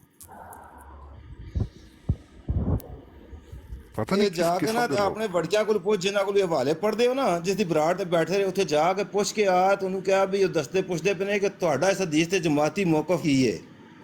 ਪਤਾ ਨਹੀਂ ਜਾ ਕੇ ਨਾ ਆਪਣੇ ਵੱਡਿਆਂ ਕੋਲ ਪੁੱਛ, ਜਿਨ੍ਹਾਂ ਕੋਲ ਹਵਾਲੇ ਪੜਦੇ ਹੋ ਨਾ, ਜਿਸ ਦੀ ਬਰਾੜ ਤੇ ਬੈਠੇ ਰਹੇ ਉੱਥੇ ਜਾ ਕੇ ਪੁੱਛ ਕੇ ਆ, ਤੁਹਾਨੂੰ ਕਿਹਾ ਵੀ ਉਹ ਦੱਸਦੇ ਪੁੱਛਦੇ ਪਏ ਨੇ ਕਿ ਤੁਹਾਡਾ ਇਸ ਹਦੀਸ ਤੇ ਜਮਾਤੀ ਮੌਕਫ ਕੀ ਹੈ।